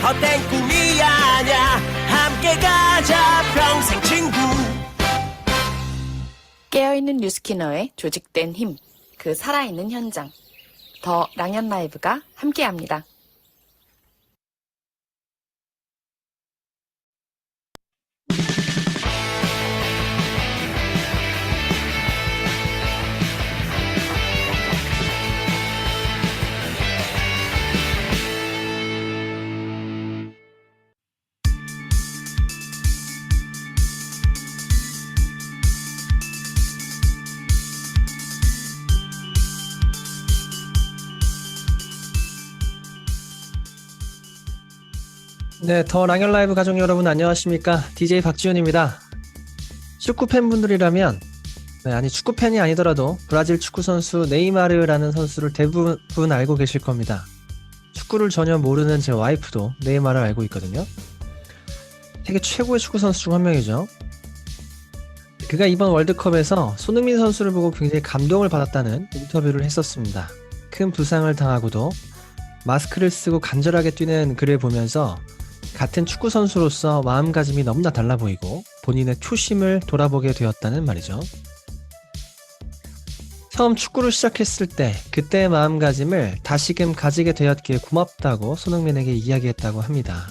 헛된 꿈이 아냐. 함께 가자 평생 친구. 깨어있는 뉴스키너의 조직된 힘, 그 살아있는 현장. 더 랑연 라이브가 함께합니다. 네, 더 랑연 라이브 가족 여러분 안녕하십니까? DJ 박지훈입니다. 축구 팬분들이라면, 아니 축구 팬이 아니더라도 브라질 축구 선수 네이마르라는 선수를 대부분 알고 계실 겁니다. 축구를 전혀 모르는 제 와이프도 네이마르를 알고 있거든요. 세계 최고의 축구 선수 중 한 명이죠. 그가 이번 월드컵에서 손흥민 선수를 보고 굉장히 감동을 받았다는 인터뷰를 했었습니다. 큰 부상을 당하고도 마스크를 쓰고 간절하게 뛰는 그를 보면서 같은 축구 선수로서 마음가짐이 너무나 달라 보이고 본인의 초심을 돌아보게 되었다는 말이죠. 처음 축구를 시작했을 때 그때의 마음가짐을 다시금 가지게 되었기에 고맙다고 손흥민에게 이야기했다고 합니다.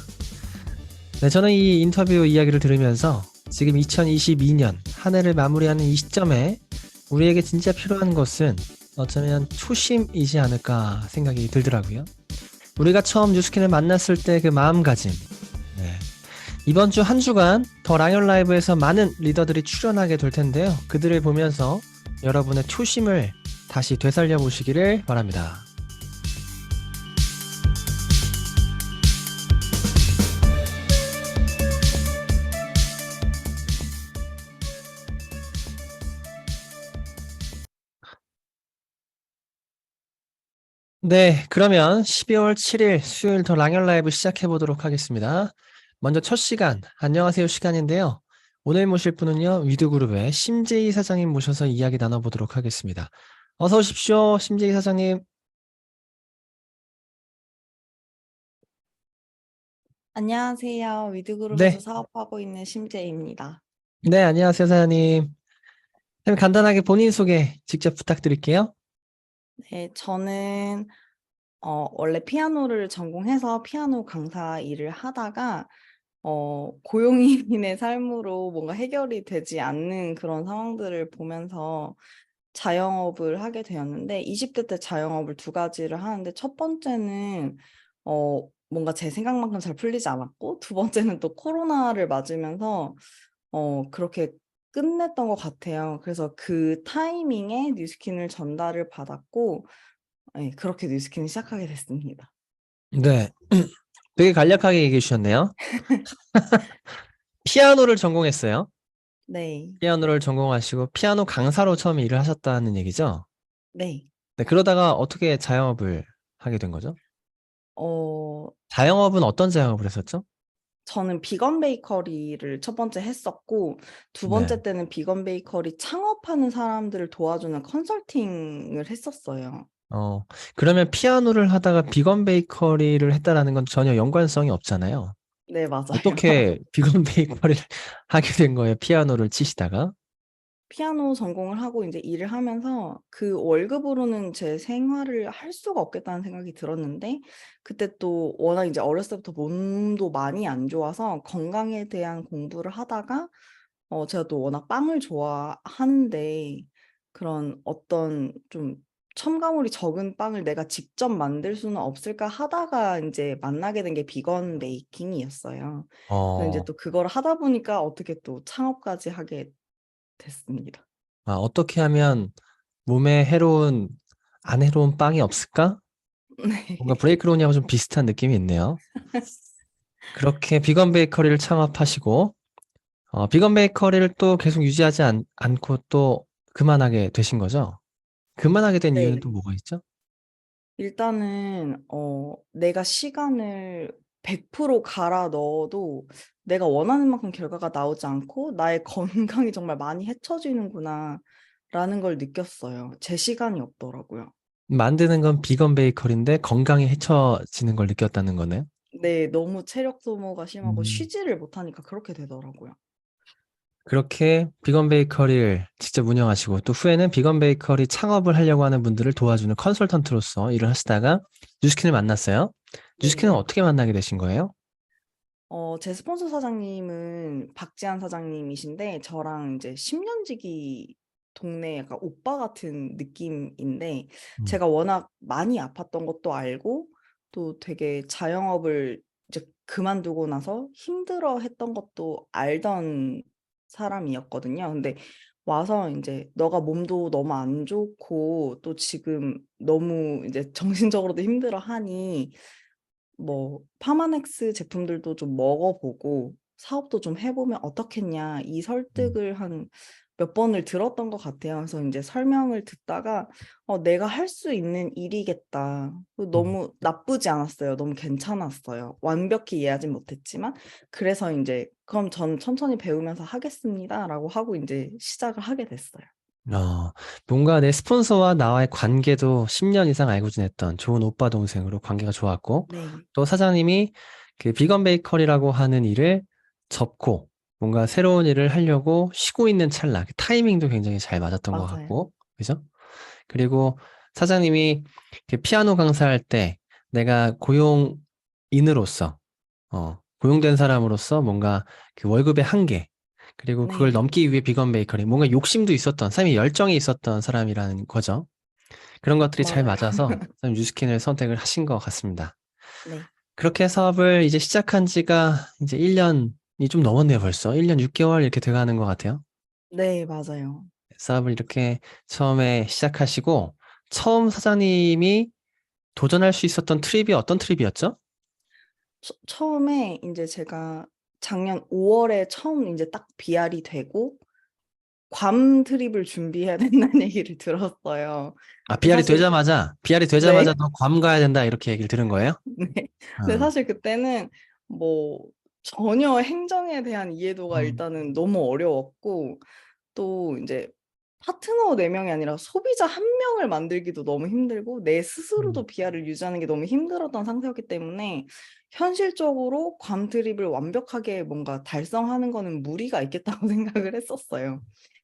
네, 저는 이 인터뷰 이야기를 들으면서 지금 2022년 한 해를 마무리하는 이 시점에 우리에게 진짜 필요한 것은 어쩌면 초심이지 않을까 생각이 들더라고요. 우리가 처음 뉴스킨을 만났을 때 그 마음가짐. 네. 이번 주 한 주간 더 랑연 라이브에서 많은 리더들이 출연하게 될 텐데요. 그들을 보면서 여러분의 초심을 다시 되살려 보시기를 바랍니다. 네, 그러면 12월 7일 수요일 더 랑연 라이브 시작해 보도록 하겠습니다. 먼저 첫 시간, 안녕하세요 시간인데요. 오늘 모실 분은요, 위드그룹의 심재희 사장님 모셔서 이야기 나눠보도록 하겠습니다. 어서 오십시오, 심재희 사장님. 안녕하세요. 위드그룹에서 네, 사업하고 있는 심재입니다. 네, 안녕하세요 사장님. 그럼 간단하게 본인 소개 직접 부탁드릴게요. 네, 저는 원래 피아노를 전공해서 피아노 강사 일을 하다가 고용인의 삶으로 뭔가 해결이 되지 않는 그런 상황들을 보면서 자영업을 하게 되었는데 20대 때 자영업을 두 가지를 하는데 첫 번째는 뭔가 제 생각만큼 잘 풀리지 않았고 두 번째는 또 코로나를 맞으면서 그렇게 끝냈던 것 같아요. 그래서 그 타이밍에 뉴스킨을 전달을 받았고 네, 그렇게 뉴스킨을 시작하게 됐습니다. 네, 되게 간략하게 얘기해 주셨네요. 피아노를 전공했어요. 네. 피아노를 전공하시고 피아노 강사로 처음에 일을 하셨다는 얘기죠? 네. 네, 그러다가 어떻게 자영업을 하게 된 거죠? 어, 자영업은 어떤 자영업을 했었죠? 저는 비건 베이커리를 첫 번째 했었고 두 네. 번째 때는 비건 베이커리 창업하는 사람들을 도와주는 컨설팅을 했었어요. 그러면 피아노를 하다가 비건 베이커리를 했다라는 건 전혀 연관성이 없잖아요. 네, 맞아요. 어떻게 비건 베이커리를 하게 된 거예요? 피아노를 치시다가? 피아노 전공을 하고 이제 일을 하면서 그 월급으로는 제 생활을 할 수가 없겠다는 생각이 들었는데 그때 또 워낙 이제 어렸을 때부터 몸도 많이 안 좋아서 건강에 대한 공부를 하다가 제가 또 워낙 빵을 좋아하는데 그런 어떤 좀 첨가물이 적은 빵을 내가 직접 만들 수는 없을까 하다가 이제 만나게 된 게 비건 베이킹이었어요. 그래서 이제 어, 또 그걸 하다 보니까 어떻게 또 창업까지 하게 됐습니다. 어떻게 하면 몸에 안 해로운 빵이 없을까? 네. 뭔가 브레이크론이하고 좀 비슷한 느낌이 있네요. 그렇게 비건 베이커리를 창업하시고, 비건 베이커리를 또 계속 유지하지 않고 또 그만하게 되신 거죠? 그만하게 된 이유는 또 네. 뭐가 있죠? 일단은 내가 시간을 100% 갈아 넣어도 내가 원하는 만큼 결과가 나오지 않고 나의 건강이 정말 많이 해쳐지는구나라는 걸 느꼈어요. 제 시간이 없더라고요. 만드는 건 비건 베이커리인데 건강이 해쳐지는 걸 느꼈다는 거네요. 네, 너무 체력 소모가 심하고 음. 쉬지를 못하니까 그렇게 되더라고요. 그렇게 비건 베이커리를 직접 운영하시고 또 후에는 비건 베이커리 창업을 하려고 하는 분들을 도와주는 컨설턴트로서 일을 하시다가 뉴스킨을 만났어요. 뉴스킨은 네. 어떻게 만나게 되신 거예요? 제 스폰서 사장님은 박지한 사장님이신데 저랑 이제 10년 지기 동네 약간 오빠 같은 느낌인데 음. 제가 워낙 많이 아팠던 것도 알고 또 되게 자영업을 이제 그만두고 나서 힘들어 했던 것도 알던 사람이었거든요. 근데 와서 이제 "너가 몸도 너무 안 좋고 또 지금 너무 이제 정신적으로도 힘들어하니 뭐 "파마넥스 제품들도 좀 먹어 보고 사업도 좀 해 보면 어떻겠냐." 이 음. 설득을 한 몇 번을 들었던 것 같아요. 그래서 인제 설명을 듣다가 '내가 할 수 있는 일이겠다.' 음. 너무 나쁘지 않았어요. 너무 괜찮았어요. 완벽히 이해하진 못했지만 그래서 인제 "그럼 전 천천히 배우면서 하겠습니다."라고 하고 인제 시작을 하게 됐어요. 어, 뭔가 내 스폰서와 나와의 관계도 10년 이상 알고 지냈던 좋은 오빠 동생으로 관계가 좋았고, 네. 또 사장님이 그 비건 베이커리라고 하는 일을 접고 뭔가 새로운 일을 하려고 쉬고 있는 찰나, 그 타이밍도 굉장히 잘 맞았던 것 맞아요. 같고, 그죠? 그리고 사장님이 그 피아노 강사할 때 내가 고용인으로서, 고용된 사람으로서 뭔가 그 월급의 한계, 그리고 그걸 네. 넘기 위해 비건 베이커리, 뭔가 욕심도 있었던, 삶에 열정이 있었던 사람이라는 거죠. 그런 것들이 잘 맞아요. 맞아서 뉴스킨을 선택을 하신 것 같습니다. 네. 그렇게 사업을 이제 시작한 지가 이제 1년이 좀 넘었네요, 벌써. 1년 6개월 이렇게 돼가는 것 같아요. 네, 맞아요. 사업을 이렇게 처음에 시작하시고, 처음 사장님이 도전할 수 있었던 트립이 어떤 트립이었죠? 처음에 인제 제가 작년 5 월에 처음 인제 딱 비알이 되고 괌 트립을 준비해야 된다는 얘기를 들었어요. 아, 근데 사실 비알이 되자마자 네. 너 괌 가야 된다, 이렇게 얘기를 들은 거예요? 네. 근데 어. 사실 그때는 뭐 전혀 행정에 대한 이해도가 음. 일단은 너무 어려웠고 또 인제 파트너 4 명이 아니라 소비자 1 명을 만들기도 너무 힘들고 내 음. 스스로도 비알을 유지하는 게 너무 힘들었던 상태였기 때문에 현실적으로 괌 트립을 완벽하게 뭔가 달성하는 거는 무리가 있겠다고 생각을 했었어요.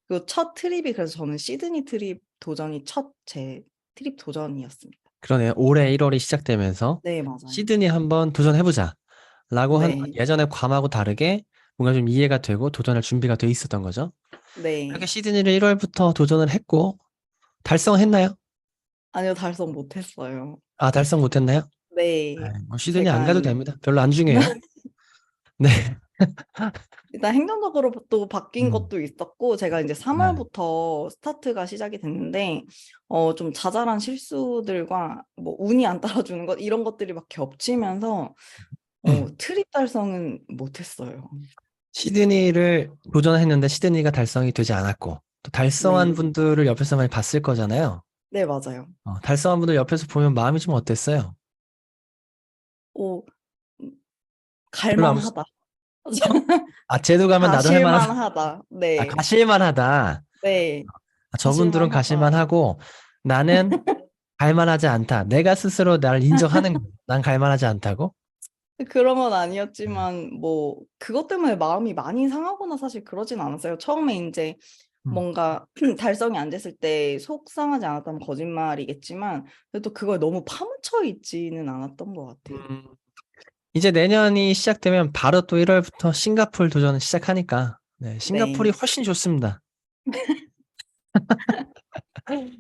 그리고 첫 트립이 그래서 저는 시드니 트립 도전이 첫 제 트립 도전이었습니다. 그러네요. 올해 1월이 시작되면서 네, 맞아요. '시드니 한번 도전해 보자.'라고 한 건 네. 예전에 괌하고 다르게 뭔가 좀 이해가 되고 도전할 준비가 돼 있었던 거죠. 그렇게 네. 시드니를 1 월부터 도전을 했고 달성했나요? 아니요. 달성 못 했어요. 아, 달성 못 했나요? 네. 뭐 시드니 안 제가 가도 됩니다. 별로 안 중요해요. 네. 일단 행정적으로 또 바뀐 음. 것도 있었고 제가 인제 3 네. 월부터 스타트가 시작이 됐는데 좀 자잘한 실수들과 뭐 운이 안 따라주는 것 이런 것들이 막 겹치면서 트립 달성은 못 했어요. 시드니를 도전했는데 시드니가 달성이 되지 않았고 또 달성한 네. 분들을 옆에서 많이 봤을 거잖아요. 네, 맞아요. 달성한 분들 옆에서 보면 마음이 좀 어땠어요? 어 음 갈 별로 아무 만하다. 아, 쟤도 가면 나도 할 가실 만하다. 만하다. 아, 네. 가실 만하다. 네. 아, 가실 저분들은 가실 만하다. 만하고 나는 갈 만하지 않다. 내가 스스로 나를 인정하는 거예요. 난 갈 만하지 않다고? 그런 건 네. 아니었지만 뭐 그것 때문에 마음이 많이 상하거나 사실 그러진 않았어요. 처음에 인제 음. 뭔가 달성이 안 됐을 때 속상하지 않았다면 거짓말이겠지만 그래도 그거에 너무 파묻혀 있지는 않았던 것 같아요. 음. 이제 내년이 시작되면 바로 또 1 월부터 싱가포르 도전을 시작하니까 네, 싱가포르이 네. 훨씬 좋습니다.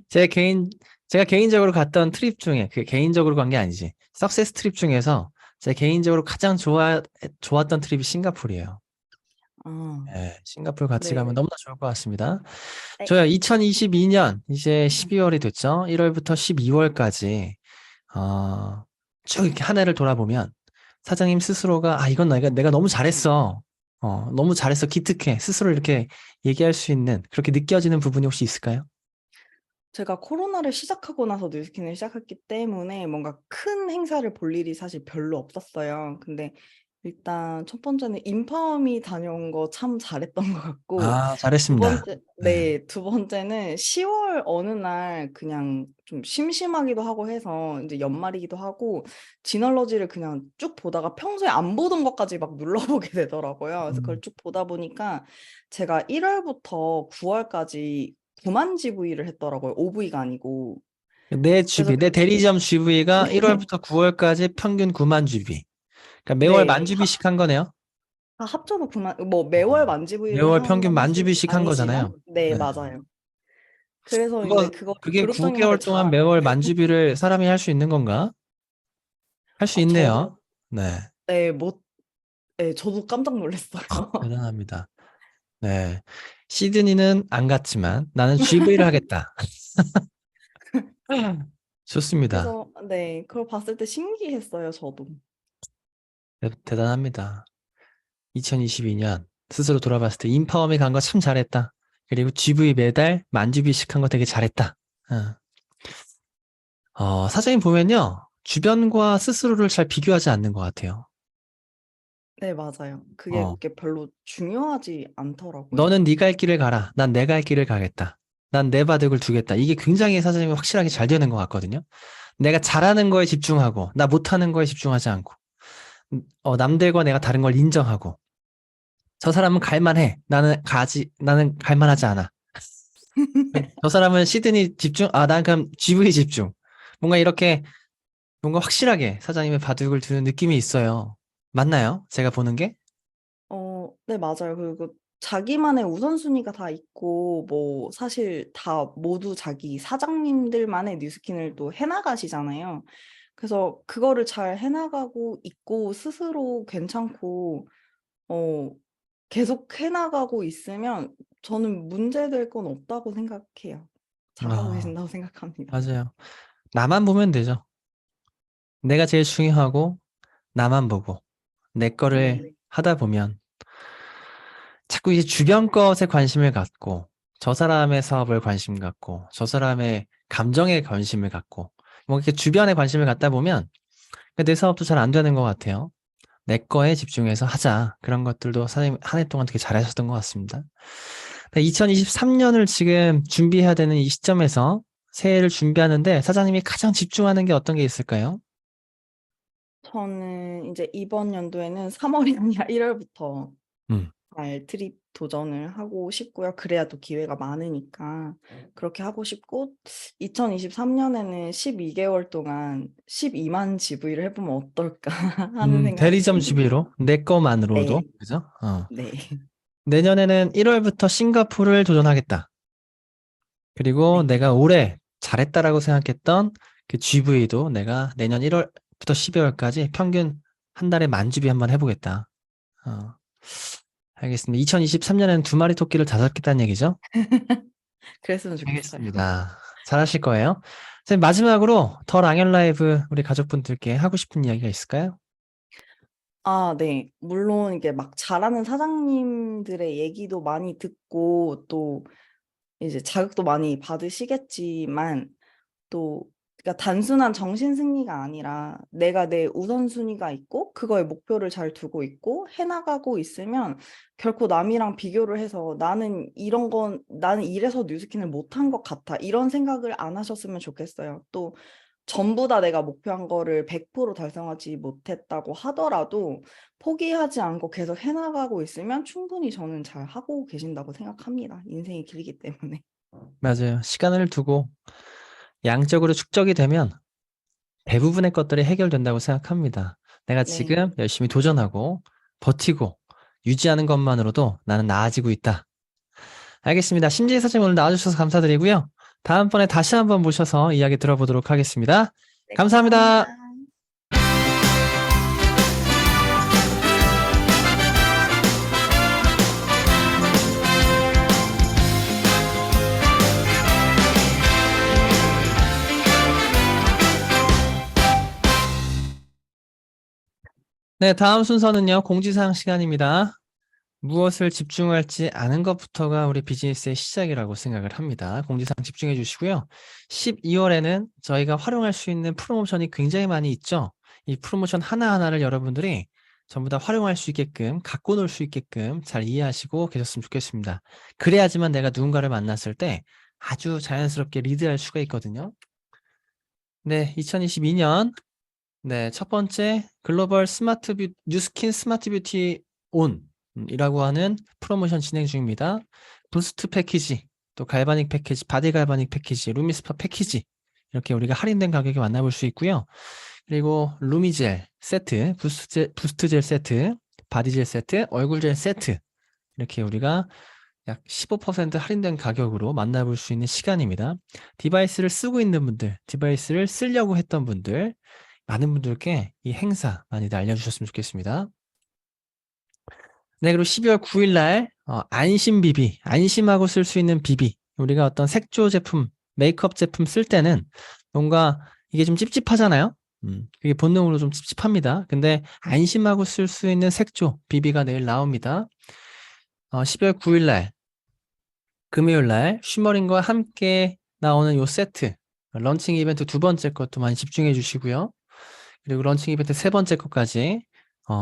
제 개인 제가 개인적으로 갔던 트립 중에, 그게 개인적으로 간 게 아니지, 석세스 트립 중에서 제가 개인적으로 가장 좋았던 트립이 싱가포르예요. 아. 예. 싱가포르 같이 가면 네. 너무나 좋을 것 같습니다. 네. 저희가 2022년 이제 12 월이 됐죠. 1 월부터 12 월까지 쭉 이렇게 한 해를 돌아보면 사장님 스스로가 '아, 이건 내가 너무 잘했어. 너무 잘했어. 기특해.' 스스로 이렇게 얘기할 수 있는, 그렇게 느껴지는 부분이 혹시 있을까요? 제가 코로나를 시작하고 나서 뉴스킨을 시작했기 때문에 뭔가 큰 행사를 볼 일이 사실 별로 없었어요. 근데 일단 첫 번째는 인파워미 다녀온 거 참 잘했던 것 같고 아, 두 잘했습니다. 번째 네. 네. 두 번째는 10월 어느 날 그냥 좀 심심하기도 하고 해서 인제 연말이기도 하고 지널러지를 그냥 쭉 보다가 평소에 안 보던 것까지 막 눌러보게 되더라고요. 그래서 그걸 음. 쭉 보다 보니까 제가 1 월부터 9 월까지 9만 GV를 했더라고요. OV가 아니고. 내 그래서 GV, 내 대리점 GV가 1월부터 9월까지 평균 9만 GV. 그러니까 매월 만 네. GV씩 한 거네요. 합쳐서 9만 뭐 어. 매월 만 GV를 매월 한 평균 건 만 사실 GV씩 한 거잖아요. 아니지만 네 네. 맞아요. 그래서 인제 그거를 그게 그룹 9개월 적용하길 동안 잘 매월 만 GV를 사람이 할 수 있는 건가? 할 수 저도 있네요. 네. 네 못 예 저도 깜짝 놀랐어요. 대단합니다. 네. 시드니는 안 갔지만 나는 GV를 하겠다. 좋습니다. 그래서 네 그걸 봤을 때 신기했어요 저도. 대단합니다. 2022년 스스로 돌아봤을 때 인파워미 간 거 참 잘했다. 그리고 GV 매달 만 GV씩 한 거 되게 잘했다. 사장님 보면요. 주변과 스스로를 잘 비교하지 않는 것 같아요. 네 맞아요. 그게 어, 그렇게 별로 중요하지 않더라고요. 너는 네 갈 길을 가라. 난 내 갈 길을 가겠다. 난 내 바둑을 두겠다. 이게 굉장히 사장님이 확실하게 잘 되는 것 같거든요. 내가 잘하는 거에 집중하고, 나 못하는 거에 집중하지 않고, 남들과 내가 다른 걸 인정하고, 저 사람은 갈만해. 나는 갈만하지 않아. 저 사람은 시드니 집중, 난 그럼 GV 집중. 뭔가 이렇게, 뭔가 확실하게 사장님의 바둑을 두는 느낌이 있어요. 맞나요? 제가 보는 게? 네 맞아요. 그리고 자기만의 우선순위가 다 있고 뭐 사실 다 모두 자기 사장님들만의 뉴스킨을 또 해 나가시잖아요. 그래서 그거를 잘 해 나가고 있고 스스로 괜찮고 어 계속 해 나가고 있으면 저는 문제될 건 없다고 생각해요. 잘하고 아, 계신다고 생각합니다. 맞아요. 나만 보면 되죠. 내가 제일 중요하고, 나만 보고, 내 거를 네. 하다 보면, 자꾸 이제 주변 것에 관심을 갖고, 저 사람의 사업을 관심 갖고, 저 사람의 감정에 관심을 갖고, 뭐 이렇게 주변에 관심을 갖다 보면, 내 사업도 잘 안 되는 것 같아요. 내 거에 집중해서 하자. 그런 것들도 사장님 한 해 동안 되게 잘하셨던 것 같습니다. 2023년을 지금 준비해야 되는 이 시점에서 새해를 준비하는데 사장님이 가장 집중하는 게 어떤 게 있을까요? 저는 인제 이번 연도에는 3 월이 아니라 1 월부터 음, 잘 트립 도전을 하고 싶고요. 그래야 또 기회가 많으니까 그렇게 하고 싶고 2023년에는 12 개월 동안 120,000 GV를 해 보면 어떨까 하는 생각이 대리점 듭니다. GB로 내 것만으로도 네. 그죠? 네. 내년에는 1월부터 싱가포르를 도전하겠다. 그리고 네. 내가 올해 잘했다라고 생각했던 그 GV도 내가 내년 1월부터 12월까지 평균 한 달에 만 GB 한번 해보겠다. 어, 알겠습니다. 2023년에는 2마리 토끼를 5겠다는 얘기죠? 그랬으면 좋겠어요. 알겠습니다. 잘하실 거예요. 선생님, 마지막으로 더 랑연 라이브 우리 가족분들께 하고 싶은 이야기가 있을까요? 네. 물론 이게 막 잘하는 사장님들의 얘기도 많이 듣고 또 이제 자극도 많이 받으시겠지만 또 그러니까 단순한 정신 승리가 아니라 내가 내 우선순위가 있고 그거에 목표를 잘 두고 있고 해 나가고 있으면 결코 남이랑 비교를 해서 '나는 이래서 뉴스킨을 못한 것 같아.' 이런 생각을 안 하셨으면 좋겠어요. 또 전부 다 내가 목표한 거를 100% 달성하지 못했다고 하더라도 포기하지 않고 계속 해 나가고 있으면 충분히 저는 잘하고 계신다고 생각합니다, 인생이 길기 때문에. 맞아요. 시간을 두고 양적으로 축적이 되면 대부분의 것들이 해결된다고 생각합니다. 내가 네. 지금 열심히 도전하고 버티고 유지하는 것만으로도 나는 나아지고 있다. 알겠습니다. 심지혜 사장님 오늘 나와주셔서 감사드리고요. 다음번에 다시 한번 모셔서 이야기 들어보도록 하겠습니다. 네 감사합니다. 감사합니다. 네, 다음 순서는요, 공지사항 시간입니다. 무엇을 집중할지 아는 것부터가 우리 비즈니스의 시작이라고 생각을 합니다. 공지사항 집중해 주시고요. 12월에는 저희가 활용할 수 있는 프로모션이 굉장히 많이 있죠. 이 프로모션 하나하나를 여러분들이 전부 다 활용할 수 있게끔, 갖고 놀 수 있게끔 잘 이해하시고 계셨으면 좋겠습니다. 그래야지만 내가 누군가를 만났을 때 아주 자연스럽게 리드할 수가 있거든요. 네, 2022년 네, 첫 번째 글로벌 뉴스킨 스마트 뷰티 온 이라고 하는 프로모션 진행 중입니다. 부스트 패키지, 또 갈바닉 패키지, 바디 갈바닉 패키지, 루미스파 패키지 이렇게 우리가 할인된 가격에 만나볼 수 있고요. 그리고 루미젤 세트, 부스트 젤 세트, 바디젤 세트, 얼굴젤 세트 이렇게 우리가 약 15% 할인된 가격으로 만나볼 수 있는 시간입니다. 디바이스를 쓰고 있는 분들, 디바이스를 쓰려고 했던 분들, 많은 분들께 이 행사 많이들 알려주셨으면 좋겠습니다. 네, 그리고 12월 9일 날 안심 비비, 안심하고 쓸 수 있는 비비. 우리가 어떤 색조 제품, 메이크업 제품 쓸 때는 뭔가 이게 좀 찝찝하잖아요. 그게 본능으로 좀 찝찝합니다. 근데 안심하고 쓸 수 있는 색조 비비가 내일 나옵니다. 12월 9일 날 금요일 날 쉬머린과 함께 나오는 요 세트 런칭 이벤트 두 번째 것도 많이 집중해 주시고요. 그리고 런칭 이벤트 세 번째 것까지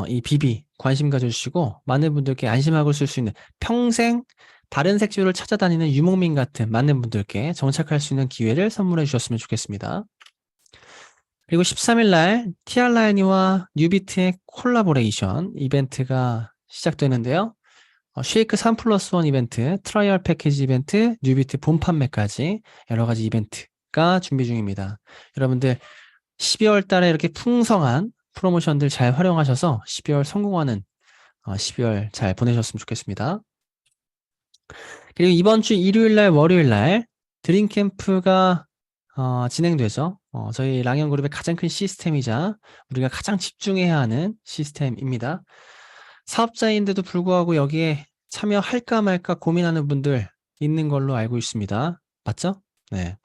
이 비비 관심 가져주시고 많은 분들께 안심하고 쓸 수 있는 평생 다른 색조를 찾아다니는 유목민 같은 많은 분들께 정착할 수 있는 기회를 선물해 주셨으면 좋겠습니다. 그리고 13일 날 티알라인이와 뉴비트의 콜라보레이션 이벤트가 시작되는데요. 쉐이크 3+1 이벤트, 트라이얼 패키지 이벤트, 뉴비트 본 판매까지 여러 가지 이벤트가 준비 중입니다. 여러분들 12월 달에 이렇게 풍성한 프로모션들 잘 활용하셔서 12월 성공하는 12월 잘 보내셨으면 좋겠습니다. 그리고 이번 주 일요일 날 월요일 날 드림캠프가 진행되죠. 저희 랑연그룹의 가장 큰 시스템이자 우리가 가장 집중해야 하는 시스템입니다. 사업자인데도 불구하고 여기에 참여할까 말까 고민하는 분들 있는 걸로 알고 있습니다. 맞죠? 네.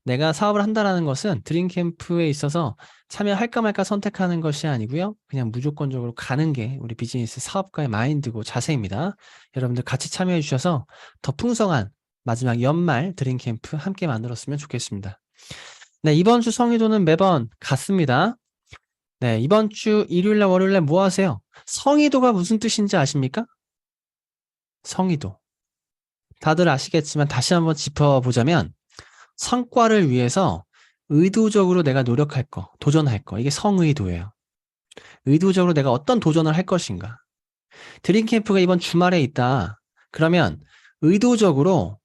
내가 사업을 한다는 것은 드림캠프에 있어서 참여할까 말까 선택하는 것이 아니고요. 그냥 무조건적으로 가는 게 우리 비즈니스 사업가의 마인드고 자세입니다. 여러분들 같이 참여해 주셔서 더 풍성한 마지막 연말 드림캠프 함께 만들었으면 좋겠습니다. 네, 이번 주 성의도는 매번 같습니다. 네, 이번 주 일요일날 월요일날 뭐 하세요? 성의도가 무슨 뜻인지 아십니까? 성의도. 다들 아시겠지만 다시 한번 짚어보자면 성과를 위해서 의도적으로 내가 노력할 거, 도전할 거. 이게 성의도예요. 의도적으로 내가 어떤 도전을 할 것인가. 드림캠프가 이번 주말에 있다. 그러면 의도적으로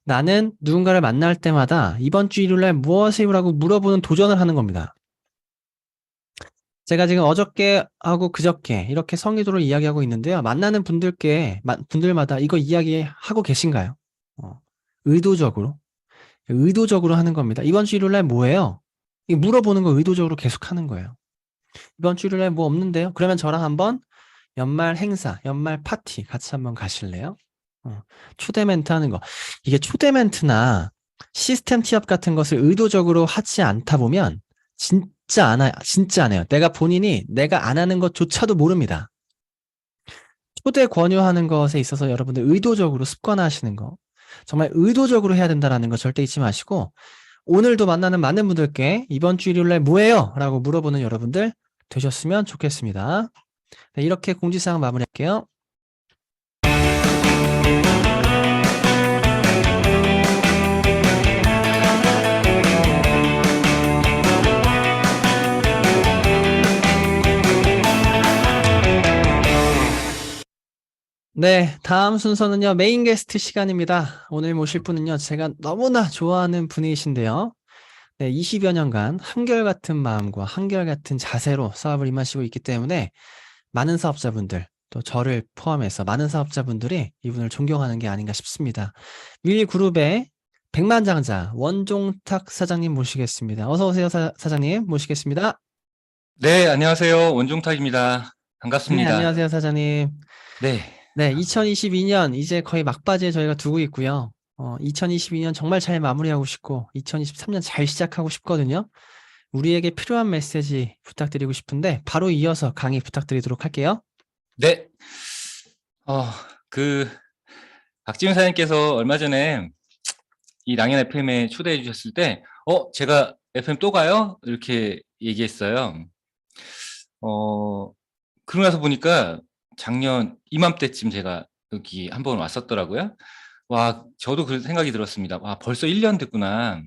나는 누군가를 만날 때마다 이번 주 일요일날 무엇을 라고 물어보는 도전을 하는 겁니다. 제가 지금 어저께 하고 그저께 이렇게 성의도를 이야기하고 있는데요. 만나는 분들마다 이거 이야기하고 계신가요? 의도적으로 하는 겁니다. 이번 주 일요일날 뭐예요? 이거 물어보는 거 의도적으로 계속 하는 거예요. 이번 주 일요일날 뭐 없는데요? 그러면 저랑 한번 연말 행사, 연말 파티 같이 한번 가실래요? 초대 멘트 하는 거. 이게 초대 멘트나 시스템 티업 같은 것을 의도적으로 하지 않다 보면 진짜 안 해요. 내가 안 하는 것조차도 모릅니다. 초대 권유하는 것에 있어서 여러분들 의도적으로 습관화하시는 거. 정말 의도적으로 해야 된다는 거 절대 잊지 마시고 오늘도 만나는 많은 분들께 이번 주 일요일날 뭐예요? 라고 물어보는 여러분들 되셨으면 좋겠습니다. 네, 이렇게 공지사항 마무리할게요. 네, 다음 순서는요, 메인 게스트 시간입니다. 오늘 모실 분은요, 제가 너무나 좋아하는 분이신데요. 네, 20여 년간 한결같은 마음과 한결같은 자세로 사업을 임하시고 있기 때문에 많은 사업자분들, 또 저를 포함해서 많은 사업자분들이 이분을 존경하는 게 아닌가 싶습니다. 윌그룹의 백만장자 원종탁 사장님 모시겠습니다. 어서 오세요, 사장님 모시겠습니다. 네, 안녕하세요. 원종탁입니다. 네, 반갑습니다. 안녕하세요, 사장님. 네, 네, 2022년 이제 거의 막바지에 저희가 두고 있고요. 2022년 정말 잘 마무리하고 싶고 2023년 잘 시작하고 싶거든요. 우리에게 필요한 메시지 부탁드리고 싶은데 바로 이어서 강의 부탁드리도록 할게요. 네. 박지훈 사장님께서 얼마 전에 이 랑연 FM에 초대해 주셨을 때, 제가 FM 또 가요? 이렇게 얘기했어요. 그러고 나서 보니까 작년 이맘때쯤 제가 여기 한번 왔었더라고요. 와, 저도 그런 생각이 들었습니다. 와, 벌써 1년 됐구나.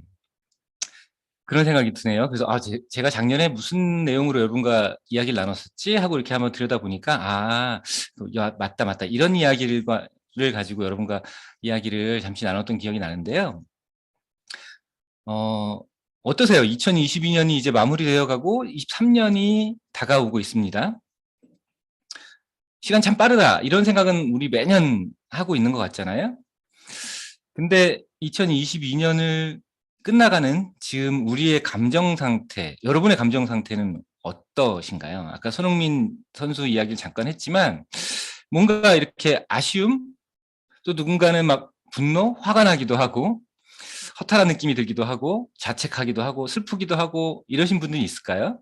그런 생각이 드네요. 그래서 제가 작년에 무슨 내용으로 여러분과 이야기를 나눴었지 하고 이렇게 한번 들여다보니까 맞다. 이런 이야기를 가지고 여러분과 이야기를 잠시 나눴던 기억이 나는데요. 어떠세요? 2022년이 이제 마무리되어 가고 23년이 다가오고 있습니다. 시간 참 빠르다. 이런 생각은 우리 매년 하고 있는 것 같잖아요. 근데 2022년을 끝나가는 지금 우리의 감정 상태, 여러분의 감정 상태는 어떠신가요? 아까 손흥민 선수 이야기를 잠깐 했지만 뭔가 이렇게 아쉬움, 또 누군가는 막 분노, 화가 나기도 하고 허탈한 느낌이 들기도 하고 자책하기도 하고 슬프기도 하고 이러신 분들이 있을까요?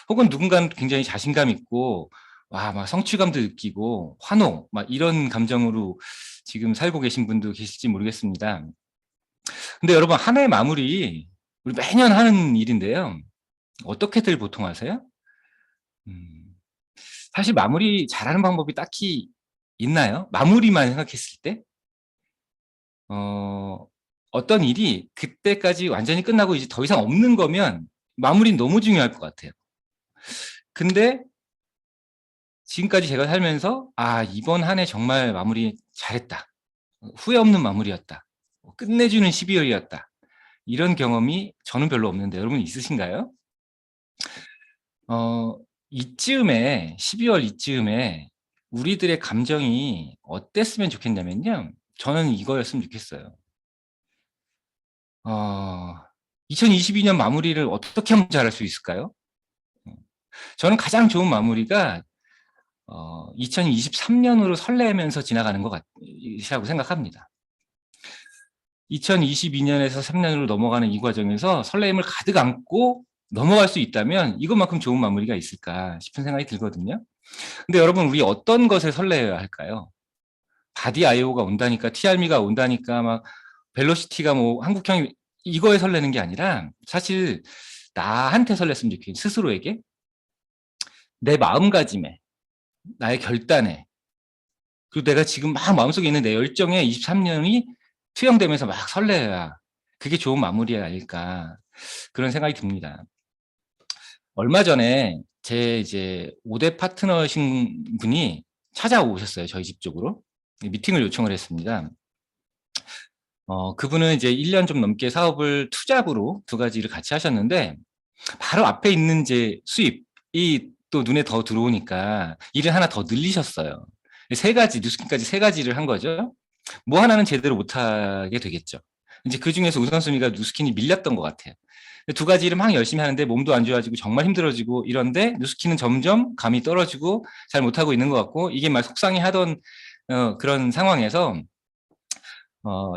혹은 누군가는 굉장히 자신감 있고 막 성취감도 느끼고 환호 막 이런 감정으로 지금 살고 계신 분도 계실지 모르겠습니다. 근데 여러분, 한 해 마무리 우리 매년 하는 일인데요. 어떻게들 보통 하세요? 사실 마무리 잘하는 방법이 딱히 있나요? 마무리만 생각했을 때? 어떤 일이 그때까지 완전히 끝나고 이제 더 이상 없는 거면 마무리는 너무 중요할 것 같아요. 근데 지금까지 제가 살면서 이번 한 해 정말 마무리 잘했다. 후회 없는 마무리였다. 끝내주는 12월이었다. 이런 경험이 저는 별로 없는데 여러분 있으신가요? 이쯤에 12월 이쯤에 우리들의 감정이 어땠으면 좋겠냐면요. 저는 이거였으면 좋겠어요. 2022년 마무리를 어떻게 하면 잘할 수 있을까요? 저는 가장 좋은 마무리가 2023년으로 설레면서 지나가는 것이라고 생각합니다. 2022년에서 3년으로 넘어가는 이 과정에서 설레임을 가득 안고 넘어갈 수 있다면 이것만큼 좋은 마무리가 있을까 싶은 생각이 들거든요. 근데 여러분, 우리 어떤 것에 설레어야 할까요? 바디 아이오가 온다니까, TRM가 온다니까, 막 벨로시티가 뭐 한국형이 이거에 설레는 게 아니라 사실 나한테 설렜으면 좋겠어요. 스스로에게. 내 마음가짐에, 나의 결단에, 그리고 내가 지금 막 마음속에 있는 내 열정에 23년이 투영되면서 막 설레야 그게 좋은 마무리 아닐까 그런 생각이 듭니다. 얼마 전에 제 이제 5대 파트너신 분이 찾아오셨어요. 저희 집 쪽으로. 미팅을 요청을 했습니다. 그분은 이제 1년 좀 넘게 사업을 투잡으로 2가지를 같이 하셨는데 바로 앞에 있는 이제 수입이 또 눈에 더 들어오니까 일을 하나 더 늘리셨어요. 3가지, 뉴스킨까지 3가지를 한 거죠. 뭐 하나는 제대로 못하게 되겠죠. 이제 그 중에서 우선순위가 뉴스킨이 밀렸던 것 같아요. 2가지를 막 열심히 하는데 몸도 안 좋아지고 정말 힘들어지고 이런데 뉴스킨은 점점 감이 떨어지고 잘 못하고 있는 것 같고 이게 막 속상해하던 그런 상황에서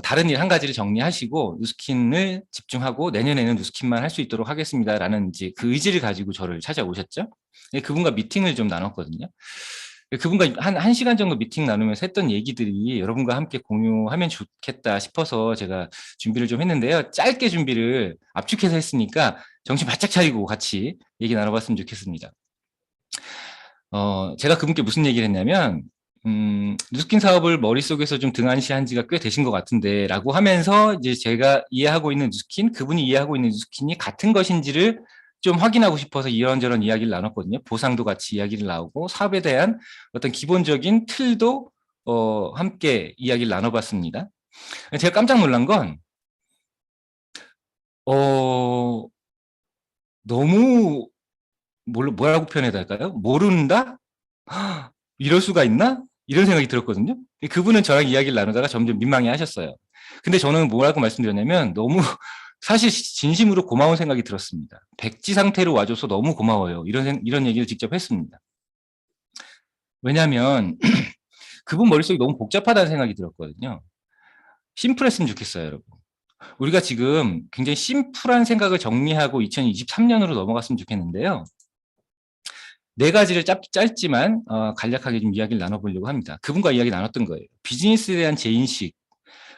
다른 일 1가지를 정리하시고 뉴스킨을 집중하고 내년에는 뉴스킨만 할 수 있도록 하겠습니다라는 이제 그 의지를 가지고 저를 찾아오셨죠. 그분과 미팅을 좀 나눴거든요. 그분과 한 1시간 정도 미팅 나누면서 했던 얘기들이 여러분과 함께 공유하면 좋겠다 싶어서 제가 준비를 좀 했는데요. 짧게 준비를 압축해서 했으니까 정신 바짝 차리고 같이 얘기 나눠봤으면 좋겠습니다. 제가 그분께 무슨 얘기를 했냐면 뉴스킨 사업을 머릿속에서 좀 등한시한 지가 꽤 되신 것 같은데 라고 하면서 이제 제가 이해하고 있는 뉴스킨, 그분이 이해하고 있는 뉴스킨이 같은 것인지를 좀 확인하고 싶어서 이런저런 이야기를 나눴거든요. 보상도 같이 이야기를 나오고 사업에 대한 어떤 기본적인 틀도 함께 이야기를 나눠봤습니다. 제가 깜짝 놀란 건 너무 뭐라고 표현해야 될까요? 모른다? 이럴 수가 있나? 이런 생각이 들었거든요. 그분은 저랑 이야기를 나누다가 점점 민망해 하셨어요. 근데 저는 뭐라고 말씀드렸냐면 너무 사실 진심으로 고마운 생각이 들었습니다. 백지 상태로 와줘서 너무 고마워요. 이런 얘기를 직접 했습니다. 왜냐하면 그분 머릿속이 너무 복잡하다는 생각이 들었거든요. 심플했으면 좋겠어요, 여러분. 우리가 지금 굉장히 심플한 생각을 정리하고 2023년으로 넘어갔으면 좋겠는데요. 4가지를 짧지만 간략하게 좀 이야기를 나눠보려고 합니다. 그분과 이야기 나눴던 거예요. 비즈니스에 대한 재인식,